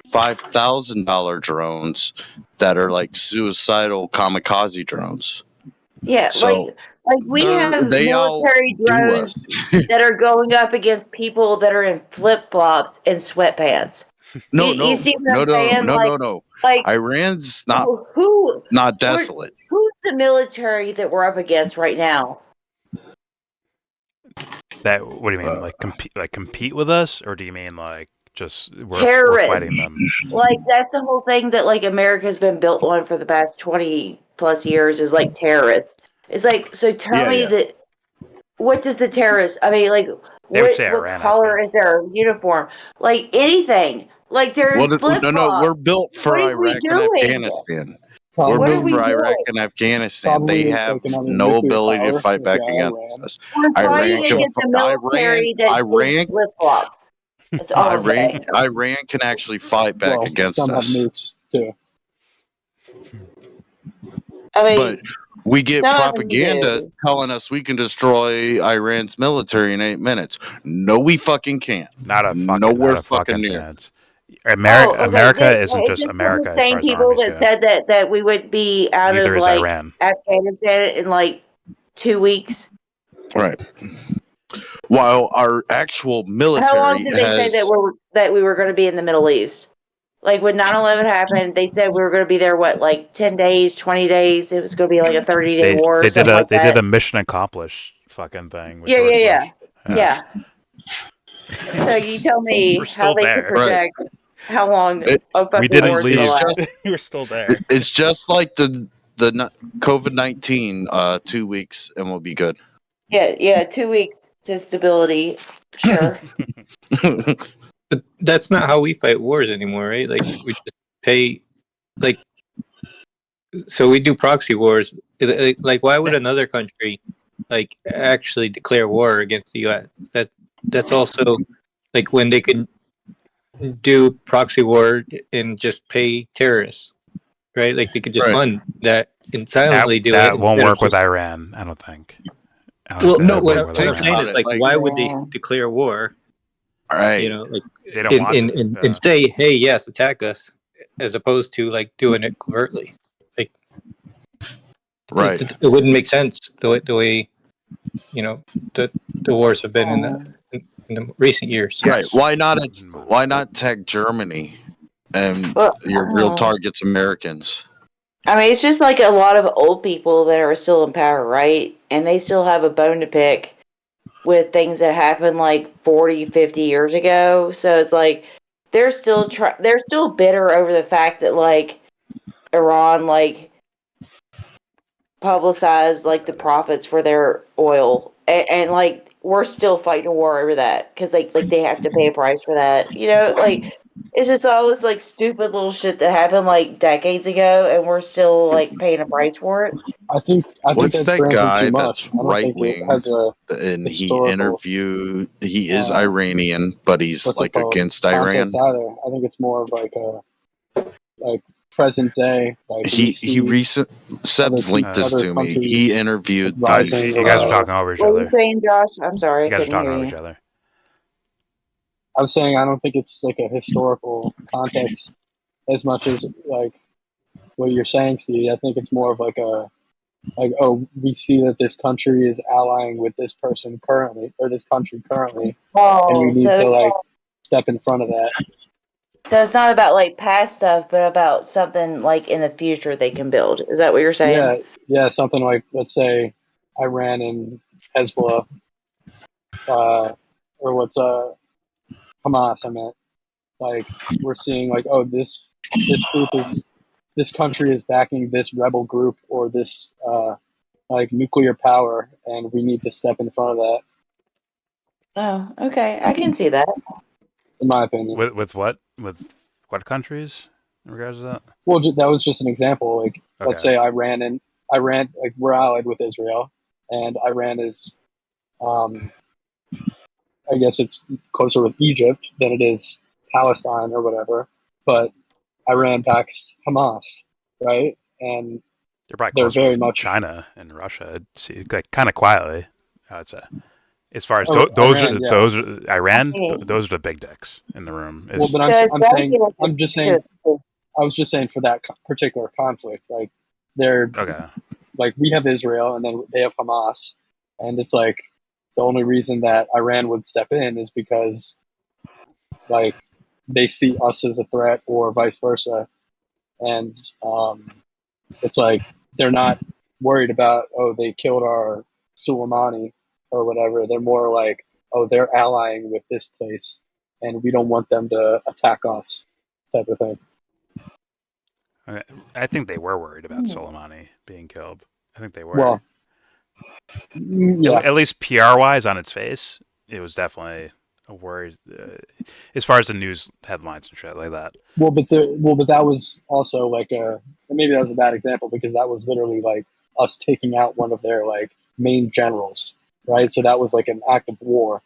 $5,000 drones that are like suicidal kamikaze drones. Yeah, So like we have they military outdo drones us. that are going up against people that are in flip flops and sweatpants. No, You see what I'm saying? no. Like Iran's not who desolate. who's the military that we're up against right now? That what do you mean? Compete with us, or do you mean like just we're Terrorists. fighting them? Like that's the whole thing that like America's been built on for the past 20 plus years is like terrorists. It's like so tell me that what does the terrorist? I mean, like They would say what Iran, I color think. is their uniform? Like anything? Like they're in flip No, we're built for What are we Iraq and doing? Afghanistan. Probably, We're What are built we for doing? Iraq and Afghanistan. Probably They like have another no nuclear ability to power, fight back like against Iran. us. We're fighting Iran against the military that's in flip flops. That's all I'm saying. Iran can actually fight back Well, against some us. have nukes too. I mean, But we get some of them propaganda do. telling us we can destroy Iran's military in 8 minutes. No, we fucking can't. Not a fucking, Nowhere not a fucking fucking near. chance. Okay. America isn't Is just this America the as same far as people armies that go. said that we would be out Neither of is like Iran. Afghanistan in like 2 weeks? Right. While our actual military How long did they say that we were going to be in the Middle East? Like when 9/11 happened, they said we were going to be there. What, like 10 days, 20 days? It was going to be like a 30-day war or something like that. They did a mission accomplished fucking thing with Yeah, George yeah. Bush. So you tell me We're how still they there. could project how long a We fucking didn't war is going to leave. last. We're still there. It's just like the COVID-19 2 weeks and we'll be good. Yeah, 2 weeks to stability. Sure. But that's not how we fight wars anymore, right? Like we just pay, like, so we do proxy wars. Like, why would another country, like, actually declare war against the U.S.? That's also like when they could do proxy war and just pay terrorists, right? Like they could just fund that and silently do it. That won't instead of work with just- Iran, I don't think. Well, no, that what would work with I'm Iran. saying is like, Like, why would they declare war? Right. You know, like They don't want to. and say, hey, yes, attack us, as opposed to like doing it covertly. Like, Right. it wouldn't make sense the way you know the wars have been in the recent years. Right. Why not attack Germany and your real target's Americans? I mean, it's just like a lot of old people that are still in power, right? And they still have a bone to pick with things that happened like 40, 50 years ago. So it's like they're still bitter over the fact that like Iran like publicized like the profits for their oil, and like we're still fighting a war over that because like they have to pay a price for that. You know, like it's just all this like stupid little shit that happened like decades ago, and we're still like paying a price for it. I think What's that's that granting guy too much. that's I don't right think it wing has a and he historical, is Iranian, but he's what's it like called, against Iran. context either. I think it's more of like a present day. Like Seb's linked this other to me. countries He interviewed rising. You guys are talking over each What were other. you saying, Josh? I'm sorry, You I guys are couldn't talking hear over you. each other. I was saying I don't think it's like a historical context as much as like what you're saying, Steve. I think it's more of like we see that this country is allying with this person currently, or this country currently, and we need to like step in front of that. So it's not about like past stuff, but about something like in the future they can build. Is that what you're saying? Yeah, something like, let's say Iran and Hezbollah, or what's Hamas, I meant. like we're seeing like, oh, this country is backing this rebel group or this like nuclear power, and we need to step in front of that. Oh, okay. I can see that. In my opinion. With what countries in regards to that? Well, that was just an example. Like, let's say Iran, like we're allied with Israel, and Iran is, I guess it's closer with Egypt than it is Palestine or whatever. But Iran backs Hamas, right? And They're probably they're closer very with much China and Russia. I'd see, like kind of quietly, I would say. As far as Iran, yeah. those are Iran, those are the big dicks in the room. Well, but I'm just saying. I was just saying for that particular conflict, like they're like we have Israel and then they have Hamas, and it's like the only reason that Iran would step in is because like they see us as a threat or vice versa, and it's like they're not worried about, oh, they killed our Soleimani or whatever. They're more like, oh, they're allying with this place and we don't want them to attack us, type of thing. I think they were worried about Soleimani being killed. I think they were. Well, yeah. At least PR-wise, on its face, it was definitely a worry as far as the news headlines and shit like that. Well, but that was also like maybe that was a bad example because that was literally like us taking out one of their like main generals, right? So that was like an act of war,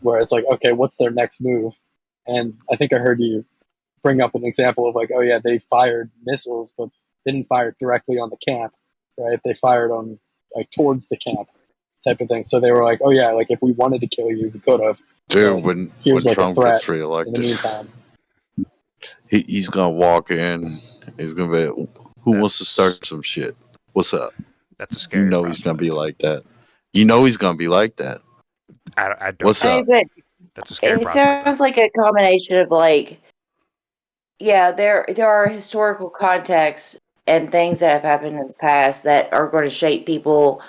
where it's like, okay, what's their next move? And I think I heard you bring up an example of like, oh yeah, they fired missiles, but they didn't fire directly on the camp, right? They fired on like towards the camp, type of thing. So they were like, oh yeah, like if we wanted to kill you, we could have. Dude, when like Trump gets reelected, in the meantime, he's gonna walk in. He's gonna be, who wants to start some shit? What's up? That's a scary. You know he's gonna be like that. You know he's gonna be like that. I don't. What's up? That's a scary. It sounds like a combination of like, yeah, there are historical contexts and things that have happened in the past that are going to shape people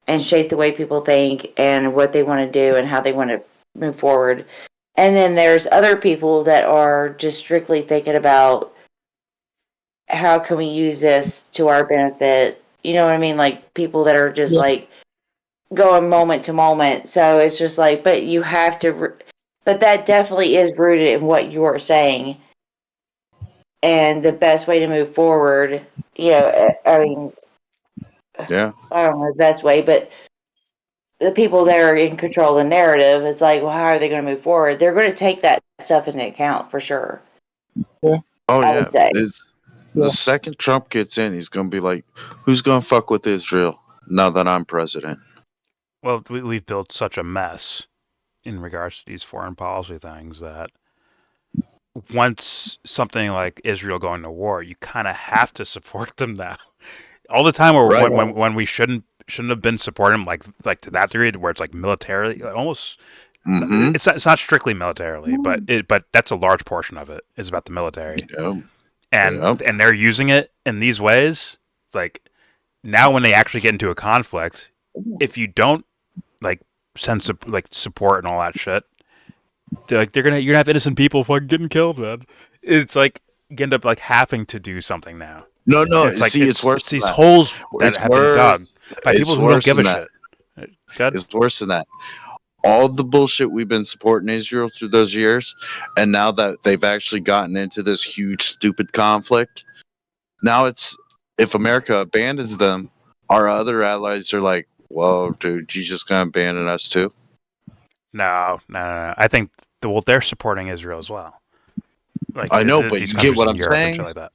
and shape the way people think and what they want to do and how they want to move forward. And then there's other people that are just strictly thinking about how can we use this to our benefit. You know what I mean? Like people that are just like going moment to moment. So it's just like, but you have to, but that definitely is rooted in what you are saying. And the best way to move forward, you know, I mean, yeah, I don't know the best way, but the people that are in control of the narrative, it's like, well, how are they going to move forward? They're going to take that stuff into account for sure. Yeah. Oh yeah. The second Trump gets in, he's gonna be like, "Who's gonna fuck with Israel now that I'm president?" Well, we've built such a mess in regards to these foreign policy things that once something like Israel going to war, you kind of have to support them now. All the time, when we shouldn't have been supporting them like to that degree, where it's like militarily, almost. Mm-hmm. It's not strictly militarily, but that's a large portion of it is about the military. Yeah. And they're using it in these ways. Like now, when they actually get into a conflict, if you don't like send support and all that shit, you're gonna have innocent people fucking getting killed, man. It's like you end up like having to do something now. No. It's like, it's worse. It's these holes that have been dug by people who don't give a shit. It's worse than that. All the bullshit we've been supporting Israel through those years, and now that they've actually gotten into this huge, stupid conflict, now it's if America abandons them, our other allies are like, "Whoa, dude, you just gonna abandon us too?" No. I think they're supporting Israel as well. Like I know, but you get what I'm saying. Like that.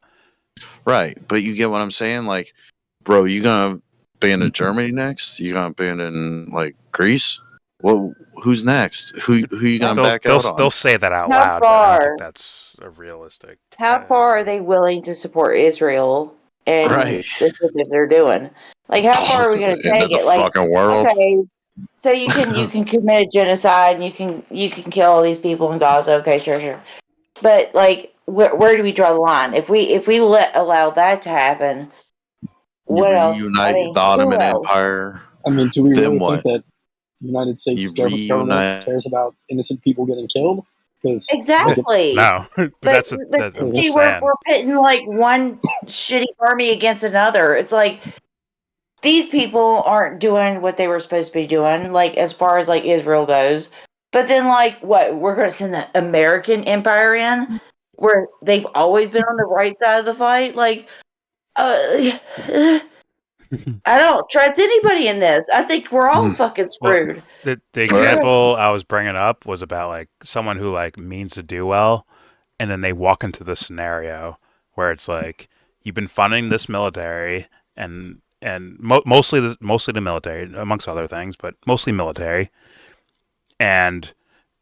Right, but you get what I'm saying. Like, bro, you gonna abandon Germany next? You gonna abandon like Greece? Well, who's next? Who you gonna back out on? They'll say that out How loud, but I don't think that's a realistic. How far are they willing to support Israel and the shit that they're doing? Like, how far are we going to take it? Like, fucking world. Okay, so you can commit a genocide and you can kill all these people in Gaza. Okay, sure. But like, where do we draw the line? If we allow that to happen, what else? Reunite the Ottoman Empire. I mean, do we Then really what? think that the United States government cares about innocent people getting killed? Because Exactly. No, but But that's I'm see, just we're saying. pitting like one shitty army against another. It's like these people aren't doing what they were supposed to be doing, like as far as like Israel goes. But then, like, what we're going to send the American Empire in, where they've always been on the right side of the fight. Like, uh, I don't trust anybody in this. I think we're all fucking Well, screwed. the example I was bringing up was about like someone who like means to do well, and then they walk into this scenario where it's like you've been funding this military and mostly the military amongst other things, but mostly military, and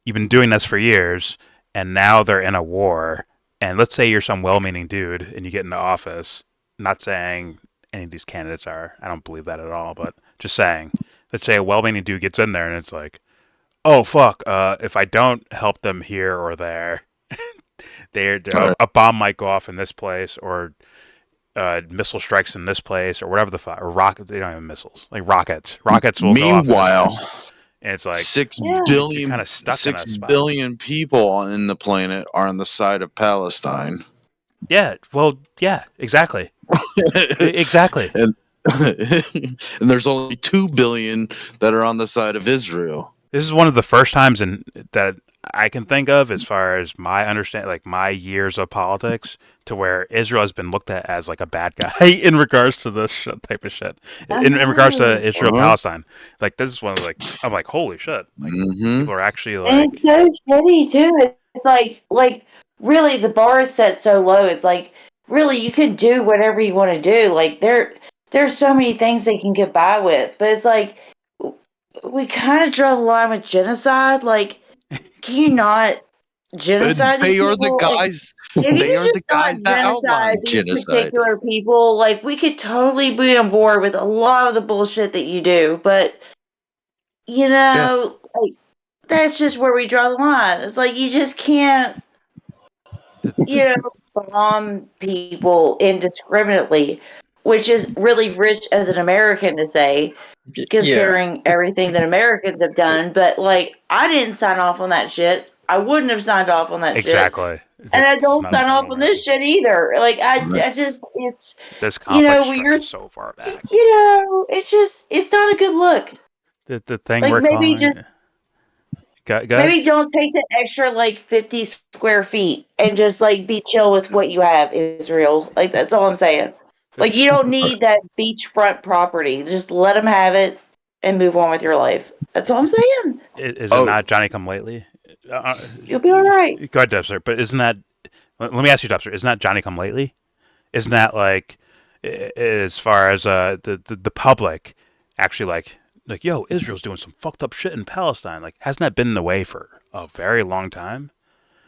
you've been doing this for years, and now they're in a war, and let's say you're some well-meaning dude and you get into office. Not saying any of these candidates are. I don't believe that at all, but just saying. Let's say a well-meaning dude gets in there and it's like, oh fuck, if I don't help them here or there, a bomb might go off in this place, or missile strikes in this place, or whatever the fuck, or rocket. They don't have missiles, like rockets. Rockets will go off. Meanwhile, and it's like 6 Yeah. billion, kind of stuck in a 6 spot. billion people on the planet are on the side of Palestine. Yeah, well, yeah, exactly. Exactly. And and there's only 2 billion that are on the side of Israel. This is one of the first times that I can think of, as far as my understanding, like my years of politics, to where Israel has been looked at as like a bad guy in regards to this type of shit. In regards to Israel Palestine, like this is one of like, I'm like, holy shit, like people are actually And like, it's so shitty too. It's like really the bar is set so low. It's like really you can do whatever you want to do. Like there's so many things they can get by with, but it's like we kind of draw the line with genocide. Like, can you not genocide They these are the people? guys. If you They are just the guys not that outline these genocide. particular people, like we could totally be on board with a lot of the bullshit that you do, but you know, like that's just where we draw the line. It's like you just can't, you know, bomb people indiscriminately, which is really rich as an American to say, considering everything that Americans have done. But like, I didn't sign off on that shit. I wouldn't have signed off on that exactly. shit. And I It's don't not sign even off on this shit either. Like I just it's this you know conflict when you're stretches so far back. you know it's not a good look. The thing Like we're maybe calling. just Go ahead. maybe don't take the extra like 50 square feet and just like be chill with what you have, Israel. Like that's all I'm saying. Like you don't need that beachfront property. Just let them have it and move on with your life. That's all I'm saying. Is it not Johnny Come Lately? You'll be all right. Go ahead, Dubster. But isn't that? Let me ask you, Dubster. Isn't that Johnny Come Lately? Isn't that like, as far as the public actually like, yo, Israel's doing some fucked up shit in Palestine. Like, hasn't that been in the way for a very long time?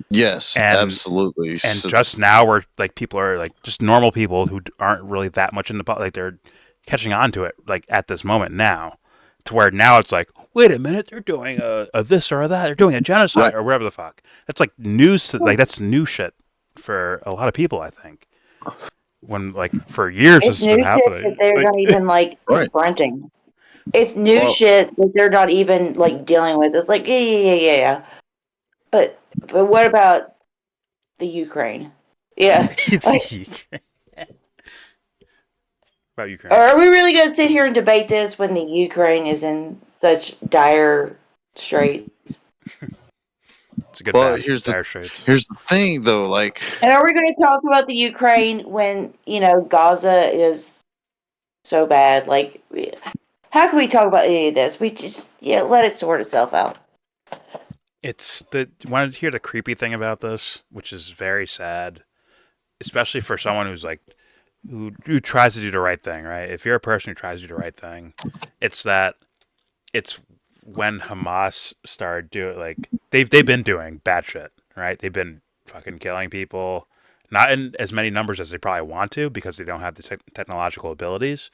Yes, absolutely. And just now, we're like, people are like just normal people who aren't really that much into like they're catching on to it like at this moment now, to where now it's like, wait a minute, they're doing a this or that, they're doing a genocide or whatever the fuck. That's like news to, like that's new shit for a lot of people, I think. When like for years this has been happening, That they're not even like confronting. It's new shit that they're not even like dealing with. It's like yeah. But what about the Ukraine? Yeah. About Ukraine. Are we really going to sit here and debate this when the Ukraine is in such dire straits? It's a good here's the thing though, like, and are we going to talk about the Ukraine when Gaza is so bad? Like, how can we talk about any of this? We just let it sort itself out. It's wanted to hear the creepy thing about this, which is very sad, especially for someone who's like who tries to do the right thing, right? If you're a person who tries to do the right thing, it's when Hamas started doing like they've been doing bad shit, right? They've been fucking killing people, not in as many numbers as they probably want to because they don't have the technological abilities.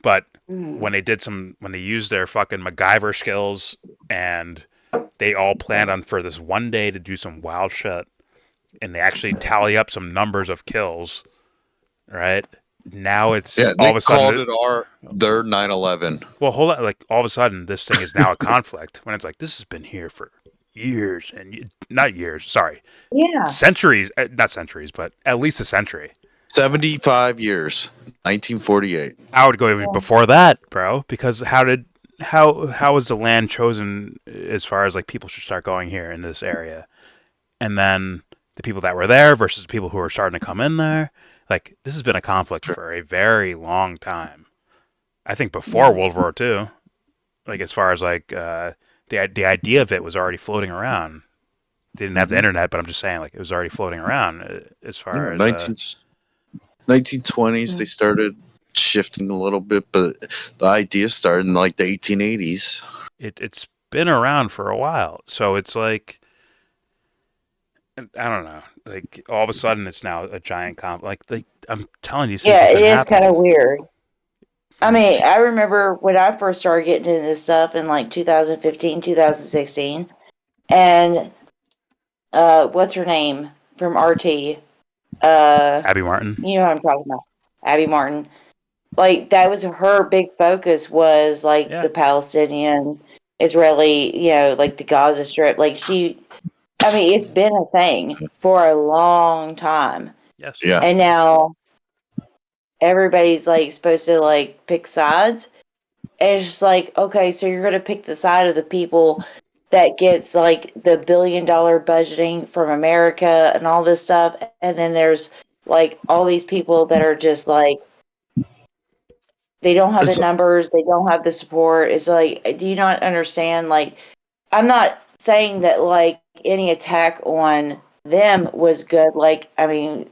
But when they used their fucking MacGyver skills and they all planned on for this one day to do some wild shit, and they actually tally up some numbers of kills, right? Now it's all of a sudden called it their 9/11. Well, hold on, like all of a sudden this thing is now a conflict when it's like this has been here for years and not years, sorry, Yeah. centuries, not centuries, but at least a century. 75 years, 1948. I would go even before that, bro, because how was the land chosen as far as like people should start going here in this area, and then the people that were there versus the people who are starting to come in there. Like, this has been a conflict for a very long time. I think before World War II, like as far as like the idea of it was already floating around. They didn't have the internet, but I'm just saying, like, it was already floating around as far as 1920s. They started shifting a little bit, but the idea started in like the 1880s. It's been around for a while, so it's like, I don't know, like all of a sudden it's now a giant like I'm telling you, Yeah, it is kind of weird. I mean, I remember when I first started getting into this stuff in like 2015, 2016, and what's her name from RT? Abby Martin. You know what I'm talking about? Abby Martin. Like, that was her big focus, was like the Palestinian, Israeli, you know, like the Gaza Strip. Like, I mean, it's been a thing for a long time. Yes. Yeah. And now everybody's like supposed to like pick sides. And it's just like, okay, so you're going to pick the side of the people that gets like the $1 billion budgeting from America and all this stuff. And then there's like all these people that are just like, they don't have the numbers, they don't have the support. It's like, do you not understand? Like, I'm not saying that like any attack on them was good. Like, I mean,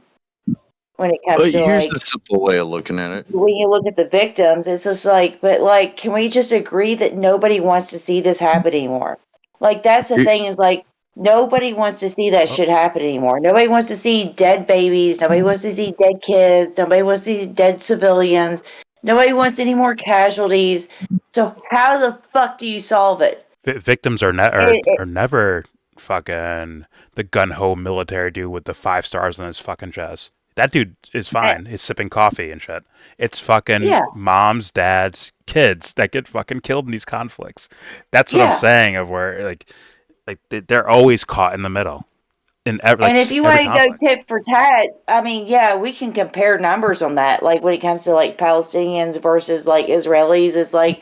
when it comes But to here's like, the simple way of looking at it. when you look at the victims, it's just like, but like, can we just agree that nobody wants to see this happen anymore? Like, that's the thing, is like, nobody wants to see that shit happen anymore. Nobody wants to see dead babies. Nobody wants to see dead kids. Nobody wants to see dead civilians. Nobody wants any more casualties. So how the fuck do you solve it? Victims are never fucking the gun-ho military dude with the 5 stars on his fucking chest. That dude is fine. He's sipping coffee and shit. It's fucking moms, dads, kids that get fucking killed in these conflicts. That's what I'm saying, of where like they're always caught in the middle. And if you want to go tit for tat, I mean, yeah, we can compare numbers on that. Like, when it comes to like Palestinians versus like Israelis, it's like,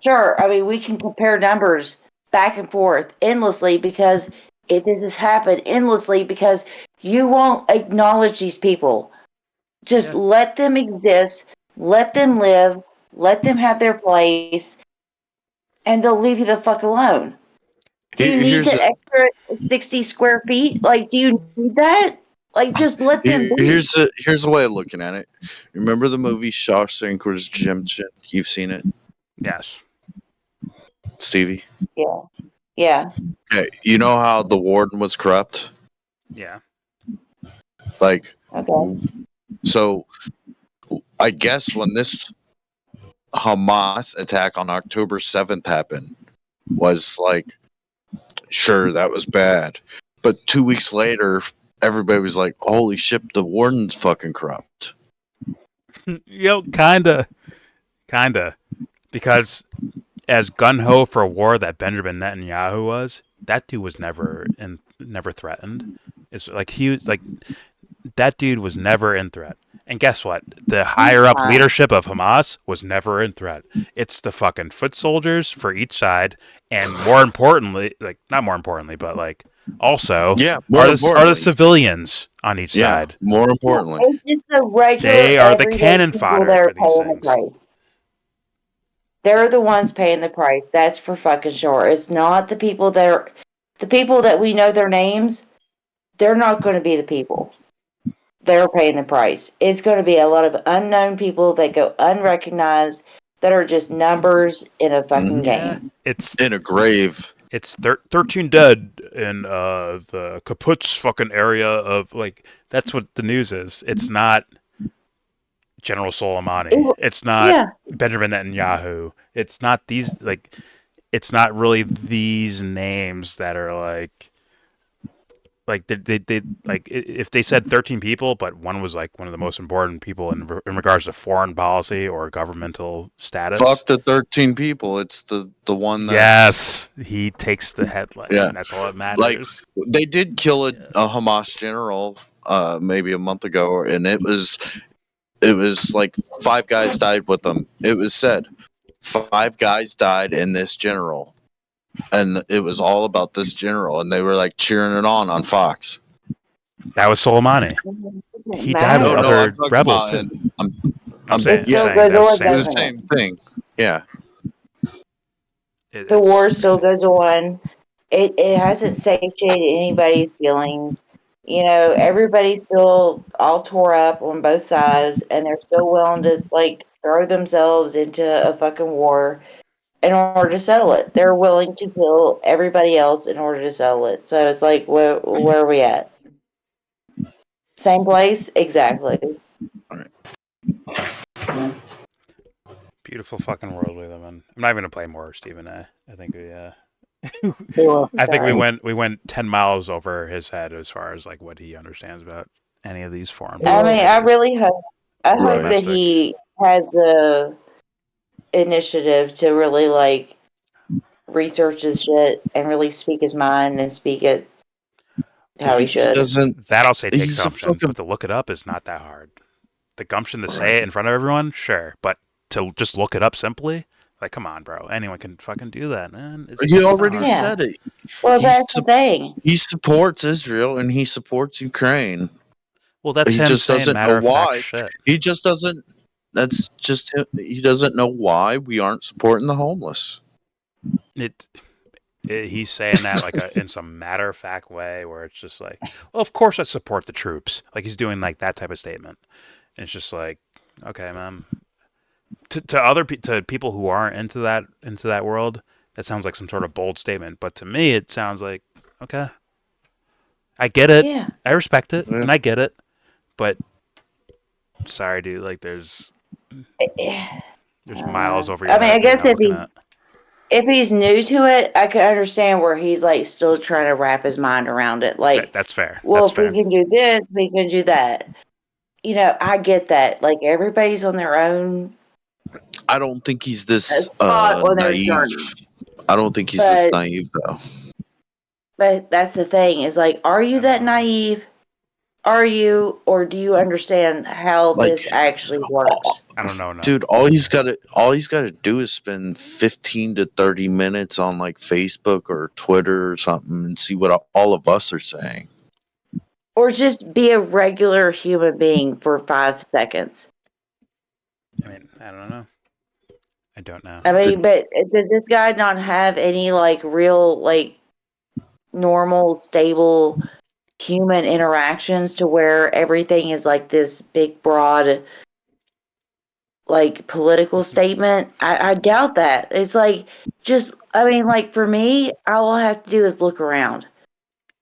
sure, I mean, we can compare numbers back and forth endlessly, because this has happened endlessly because you won't acknowledge these people. Just let them exist, let them live, let them have their place, and they'll leave you the fuck alone. Do you need that extra 60 square feet? Like, do you need that? Like, just let them be. Here's the way of looking at it. Remember the movie Shawshank Redemption? You've seen it? Yes. Stevie? Yeah. Yeah. Okay. You know how the warden was corrupt? Yeah. Like, okay. So I guess when this Hamas attack on October 7th happened, was like, sure, that was bad. But 2 weeks later, everybody was like, holy shit, the warden's fucking corrupt. Yo, kinda. Because as gun-ho for war that Benjamin Netanyahu was, that dude was never threatened. It's like, he was like, that dude was never in threat. And guess what? The higher up leadership of Hamas was never in threat. It's the fucking foot soldiers for each side, and more importantly, like, not more importantly, but like also are the civilians on each side. More importantly, it's just the regular, they are the cannon fodder for these things. The They're the ones paying the price. That's for fucking sure. It's not the people that we know their names. They're not going to be the people. They're paying the price. It's going to be a lot of unknown people that go unrecognized, that are just numbers in a fucking game. It's in a grave. It's 13 dead in the Kibbutz fucking area of, like, that's what the news is. It's not General Soleimani. It's not Benjamin Netanyahu. It's not these, like, it's not really these names that are like like they like if they said 13 people, but one was like one of the most important people in regards to foreign policy or governmental status. Fuck the 13 people. It's the one that. Yes, he takes the headline. Yeah. And that's all that matters. Like they did kill a Hamas general maybe a month ago, and it was like 5 guys died with them. It was said 5 guys died in this general, and it was all about this general, and they were like cheering it on Fox. That was Soleimani. He died with other rebels. I'm saying, the same thing. Yeah. The war still goes on. It hasn't satiated anybody's feelings. You know, everybody's still all tore up on both sides, and they're still willing to like throw themselves into a fucking war in order to settle it. They're willing to kill everybody else in order to settle it. So it's like, where are we at? Same place? Exactly. Beautiful fucking world we live in. I'm not even gonna play more, Stephen. I think we I think we went 10 miles over his head as far as like what he understands about any of these foreign I mean, I really hope Right. that he has the initiative to really like research his shit and really speak his mind and speak it how he should. That I'll say takes he's a gumption, but to look it up is not that hard. The gumption to say it in front of everyone, sure, but to just look it up simply, like, come on, bro. Anyone can fucking do that, man. He already said it. Well, that's the thing. He supports Israel and he supports Ukraine. Well, that's he him just saying doesn't know matter-of-fact why. shit. He just doesn't. That's just him. He doesn't know why we aren't supporting the homeless. He's saying that like in some matter-of-fact way where it's just like, well, of course I support the troops. Like he's doing like that type of statement. And it's just like, okay, man. To people who aren't into that world, that sounds like some sort of bold statement. But to me, it sounds like, okay, I get it. Yeah. I respect it, and I get it. But sorry, dude. Like there's miles over your I mean, head I guess that you're not if he's new to it, I can understand where he's like still trying to wrap his mind around it. Like, that's fair. well, That's if fair. we can do this, we can do that. You know, I get that. Like everybody's on their own. I don't think he's this spot on their naive. journey. I don't think he's this But- naive though. But that's the thing is like, are you that naive? Are you, or do you understand how this actually works? I don't know. Dude, all he's got to do is spend 15 to 30 minutes on like Facebook or Twitter or something and see what all of us are saying. Or just be a regular human being for 5 seconds. I mean, I don't know. I don't know. I mean, but does this guy not have any like real like normal, stable human interactions to where everything is like this big, broad, like political statement? I doubt that. It's like just, I mean, like for me, all I have to do is look around.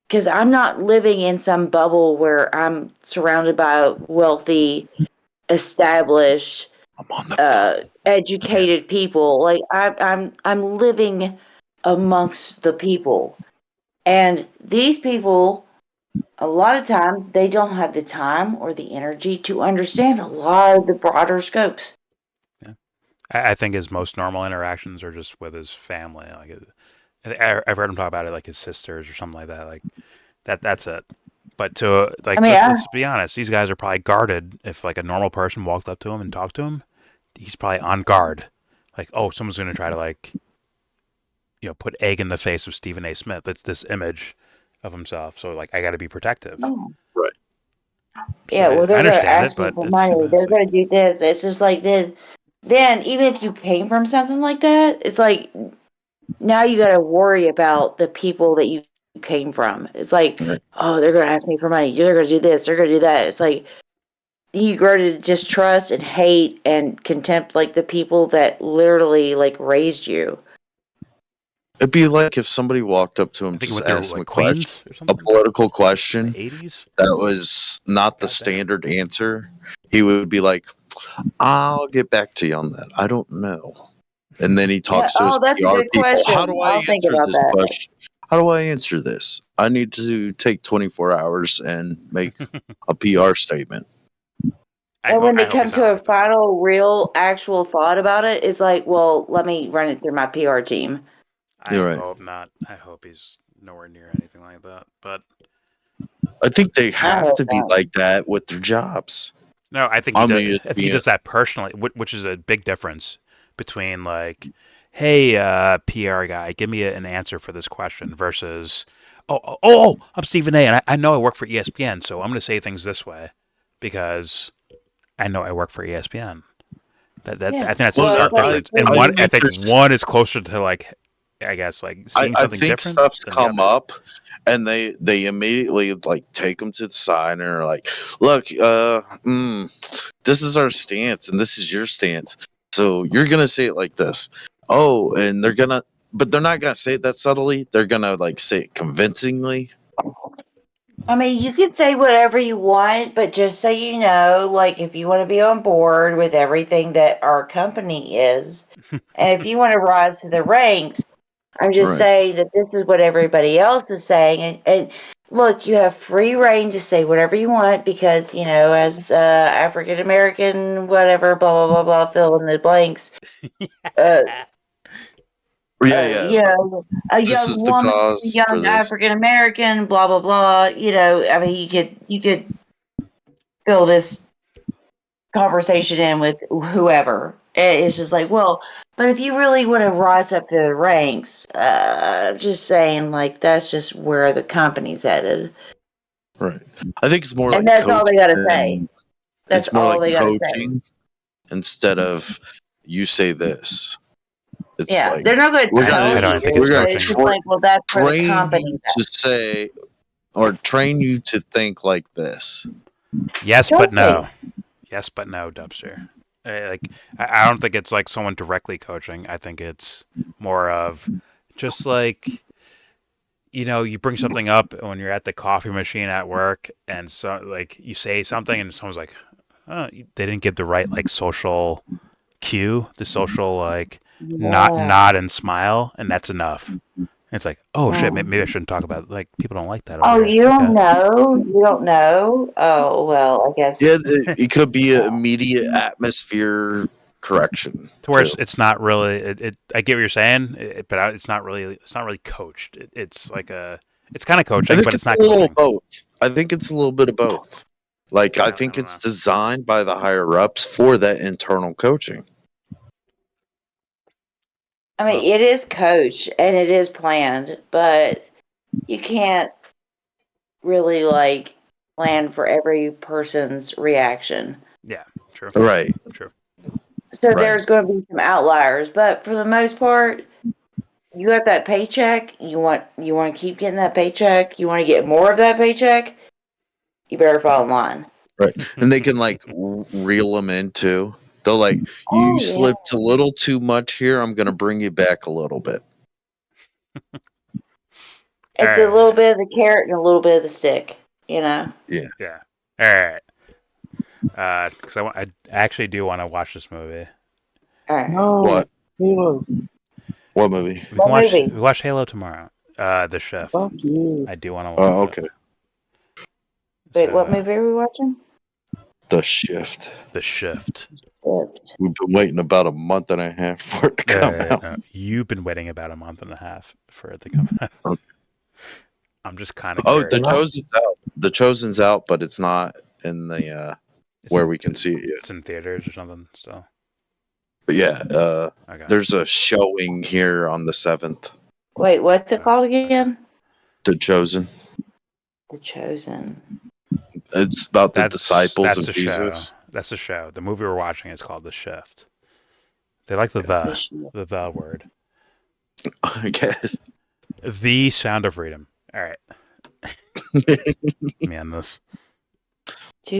Because I'm not living in some bubble where I'm surrounded by wealthy, established, educated people. Like I'm living amongst the people, and these people, a lot of times, they don't have the time or the energy to understand a lot of the broader scopes. I think his most normal interactions are just with his family. Like, I've heard him talk about it, like his sisters or something like that. Like that's it. But to like, I mean, let's be honest, these guys are probably guarded. If like a normal person walked up to him and talked to him, he's probably on guard. Like, oh, someone's going to try to like, put egg in the face of Stephen A. Smith. It's this image of himself. So like, I got to be protective. Oh. Right. Yeah, well, they're going to ask but me for money. They're going to do this. It's just like then even if you came from something like that, it's like now you got to worry about the people that you came from. It's like, oh, they're going to ask me for money. They're going to do this. They're going to do that. It's like you grow to distrust and hate and contempt like the people that literally like raised you. It'd be like if somebody walked up to him, just asked him a political question that was not the standard answer. He would be like, "I'll get back to you on that. I don't know." And then he talks to his that's a PR good people. question. How do I I'll think answer about this that. question? how do I answer this? I need to take 24 hours and make a PR statement. And when they come to a final, real, actual thought about it, it's like, well, let me run it through my PR team. I You're right. hope not. I hope he's nowhere near anything like that. But I think they have hope to be not. like that with their jobs. no, I think I he does, mean, I think he does that personally, which is a big difference between like, hey, PR guy, give me an answer for this question versus, I'm Stephen A. and I know I work for ESPN, so I'm going to say things this way because I know I work for ESPN. Yeah. I think that's Well, a stark it's like- difference. And I one, I think think there's- one is closer to like, I guess like seeing I something think different. stuff's than the come other. up, and they immediately like take them to the side and are like, "Look, this is our stance, and this is your stance. So you're gonna say it like this. Oh, and but they're not gonna say it that subtly. They're gonna like say it convincingly. I mean, you can say whatever you want, but just so you know, like if you want to be on board with everything that our company is, and if you want to rise to the ranks, I'm just Right. saying that this is what everybody else is saying. And look, you have free reign to say whatever you want because, you know, as African American, whatever, blah, blah, blah, blah, fill in the blanks. Yeah. You know, a This young is the woman, cause a for young this. African American, blah, blah, blah. You know, I mean, you could fill this conversation in with whoever. It's just like, well, but if you really want to rise up to the ranks, just saying, like, that's just where the company's headed. Right. I think it's more And like that's all they gotta say. coaching. That's It's more all like they gotta say. coaching instead of you say this. It's Yeah, like they're not going we're to gonna- tell I don't you. think it's we're gonna It's just coaching. like, well, that's where the train company's you at. to say or train you to think like this. Yes, but Trust no. me. Yes, but no, Dubster. I don't think it's like someone directly coaching. I think it's more of just like, you know, you bring something up when you're at the coffee machine at work, and so like you say something, and someone's like, "Oh, they didn't give the right like social cue, the social like nod and smile, and that's enough." And it's like, oh shit, maybe I shouldn't talk about it. Like people don't like that. Oh, over here. you don't Okay. know? You don't know? Oh, well, I guess. Yeah, it could be an immediate atmosphere correction. To where too. it's not really. I get what you're saying, but it's not really. It's not really coached. It's like it's kind of I coaching, think but it's it's not a little coaching. of both. I think it's a little bit of both. Like I think don't it's know. designed by the higher ups for that internal coaching. I mean, it is coached and it is planned, but you can't really like plan for every person's reaction. Yeah, true. Right. True. So Right. there's going to be some outliers, but for the most part, you have that paycheck. You want to keep getting that paycheck. You want to get more of that paycheck. You better fall in line. Right. And they can like reel them in too. They'll like, you Oh, yeah. slipped a little too much here. I'm going to bring you back a little bit. It's a little bit of the carrot and a little bit of the stick, you know. Yeah. All right. Because I actually do want to watch this movie. All right. No. What? Halo. What movie? We What can watch. movie? We watch Halo tomorrow. The Shift. Fuck you. I do want to watch. Oh, it. okay. Wait, So, what movie are we watching? The Shift. The Shift. We've been waiting about a month and a half for it to come out. No, you've been waiting about a month and a half for it to come out. Okay. I'm just kind of. Oh, The Chosen's out. The Chosen's out, but it's not in the where we can see it yet. It's in theaters or something still. But yeah, Okay. there's a showing here on the 7th. Wait, what's it called again? The Chosen. The Chosen. It's about the disciples that's of the Jesus. show. That's the show. The movie we're watching is called The Shift. They like the word. I guess. The Sound of Freedom. All right. Let me end this.